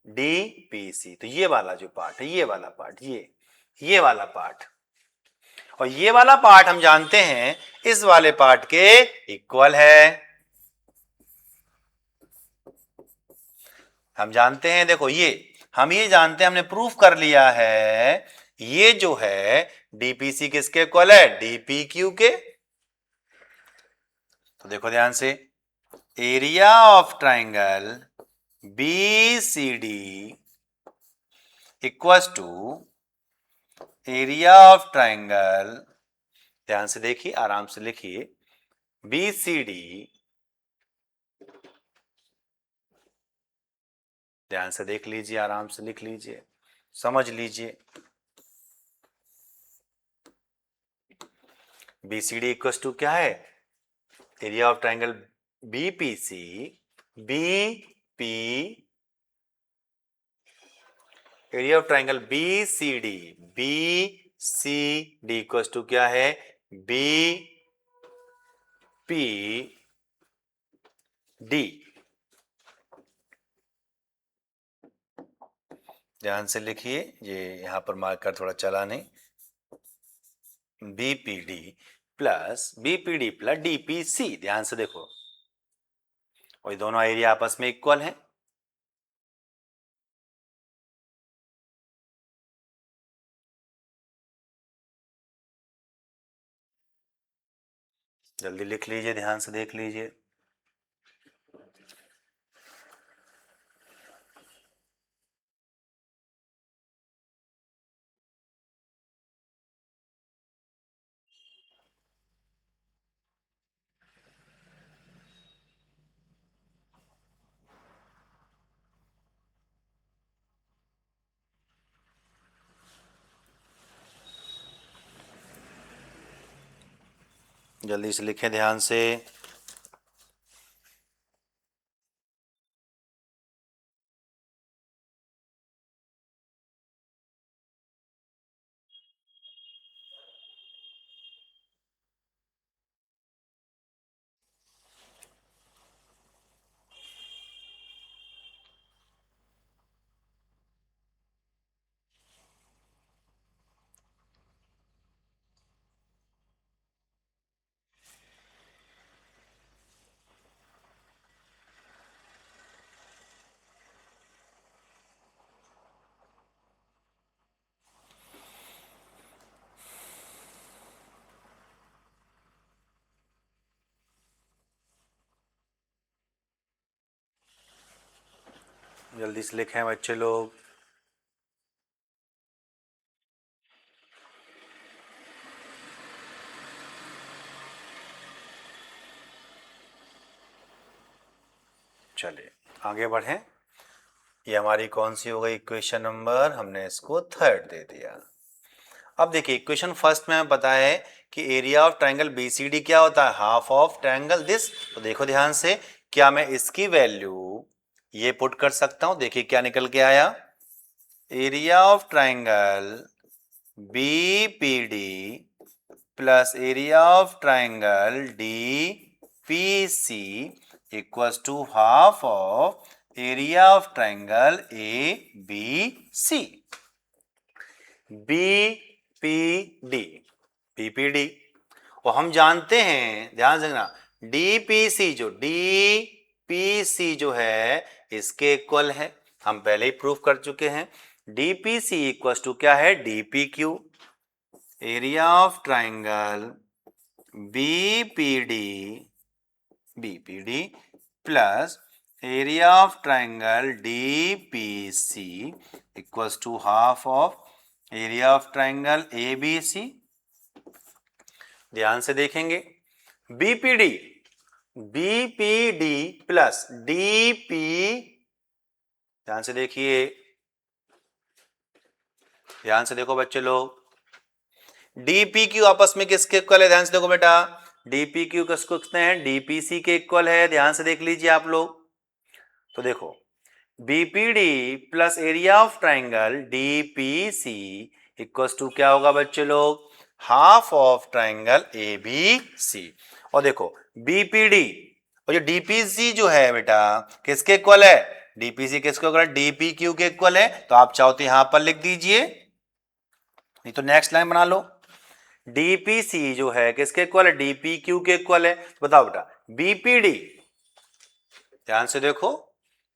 DPC। तो ये वाला जो पार्ट है, ये वाला पार्ट, ये वाला पार्ट और ये वाला पार्ट हम जानते हैं इस वाले पार्ट के इक्वल है। हम जानते हैं, देखो हम ये जानते हैं, हमने प्रूफ कर लिया है, ये जो है DPC किसके इक्वल है? DPQ के। तो देखो ध्यान से, area of triangle BCD equals to area of triangle, ध्यान से देखिए, आराम से लिखिए, BCD, ध्यान से देख लीजिए, आराम से लिख लीजिए, समझ लीजिए। BCD इक्वल्स टू क्या है? Area of triangle BPC, BP, area of triangle BCD, BCD equals to क्या है? BPD। ध्यान से लिखिए, ये यहां पर मार्कर थोड़ा चला नहीं, BPD प्लस DPC। ध्यान से देखो, और दोनों एरिया आपस में इक्वल हैं। जल्दी लिख लीजिए, ध्यान से देख लीजिए। जल्दी से लिखें ध्यान से। जल्दी से लिखें बच्चे लोग। चलिए आगे बढ़ें। ये हमारी कौन सी हो गई इक्वेशन नंबर, हमने इसको थर्ड दे दिया। अब देखिए इक्वेशन फर्स्ट में हमें पता है कि एरिया ऑफ ट्रायंगल बीसीडी क्या होता है, हाफ ऑफ ट्रायंगल दिस। तो देखो ध्यान से, क्या मैं इसकी वैल्यू ये पुट कर सकता हूं? देखिए क्या निकल के आया, area of triangle BPD plus area of triangle DPC equals to half of area of triangle ABC. BPD, BPD और हम जानते हैं, ध्यान रखना, डीपीसी जो है इसके इक्वल है, हम पहले ही प्रूफ कर चुके हैं। डीपीसी इक्वल टू क्या है, DPQ, area of triangle BPD plus area of triangle DPC equals to half of area of triangle ABC. ध्यान से देखेंगे, बीपीडी प्लस डीपी, ध्यान से देखिए, ध्यान से देखो बच्चे लोग, डीपी क्यू आपस में किसके इक्वल है? ध्यान से देखो बेटा, डीपी क्यू किसको कहते हैं? डीपीसी के इक्वल है। ध्यान से देख लीजिए आप लोग। तो देखो BPD plus area of triangle DPC equals to क्या होगा बच्चे लोग? Half of triangle ABC. और देखो बीपीडी और जो डीपीसी जो है बेटा किसके इक्वल है? डीपीसी किसके इक्वल है? डीपी क्यू के इक्वल है। तो आप चाहो तो यहां पर लिख दीजिए, नहीं तो नेक्स्ट लाइन बना लो। डीपीसी जो है किसके इक्वल है? डीपी क्यू के इक्वल है। तो बताओ बेटा बीपीडी, ध्यान से देखो,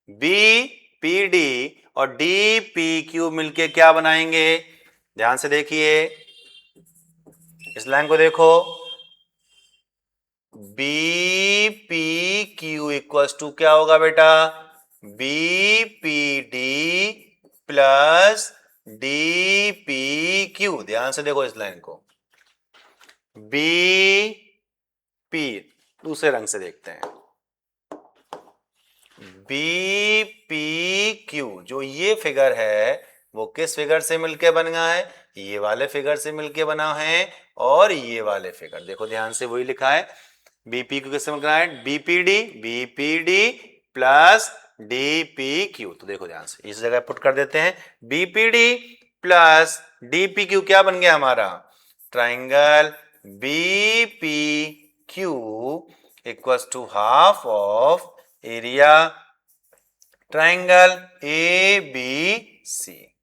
बीपीडी और डीपीक्यू मिलके क्या बनाएंगे? ध्यान से देखिए, इस लाइन को देखो, बीपीक्यू इक्वल्स टू क्या होगा बेटा? BPD plus DPQ. ध्यान से देखो इस लाइन को, बीपी, दूसरे रंग से देखते हैं, बीपीक्यू जो ये फिगर है वो किस फिगर से मिलके बना है? ये वाले फिगर से मिलके बना है। और ये वाले फिगर देखो ध्यान से, वही लिखा है, बीपीक्यू किससे मिलकर है? BPD plus DPQ. तो देखो ध्यान से, इस जगह पुट कर देते हैं, बीपीडी प्लस डीपीक्यू क्या बन गया हमारा? Triangle BPQ equals to half of area triangle ABC.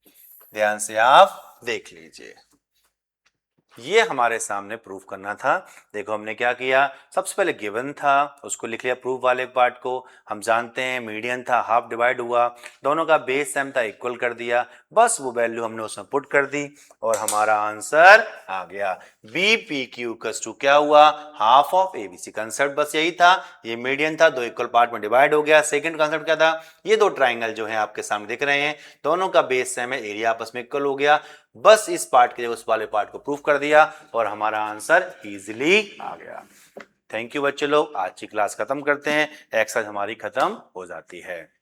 ध्यान से आप देख लीजिए, ये हमारे सामने प्रूफ करना था। देखो हमने क्या किया, सबसे पहले गिवन था उसको लिख लिया, प्रूफ वाले पार्ट को। हम जानते हैं मीडियन था, हाफ डिवाइड हुआ, दोनों का बेस सेम था, इक्वल कर दिया, बस वो वैल्यू हमने उसमें पुट कर दी और हमारा आंसर आ गया। बीपीक्यू टू क्या हुआ? Half of ABC. कंसेप्ट बस यही था, ये मीडियन था, दो इक्वल पार्ट में डिवाइड हो गया। सेकंड कंसेप्ट क्या था? ये दो ट्राइंगल जो है आपके सामने दिख रहे हैं, दोनों का बेस सेम है, एरिया आपस में इक्वल हो गया। बस इस पार्ट के उस वाले पार्ट को प्रूफ कर दिया और हमारा आंसर इजीली आ गया। थैंक यू बच्चे लोग, आज की क्लास खत्म करते हैं, एक्सरसाइज हमारी खत्म हो जाती है।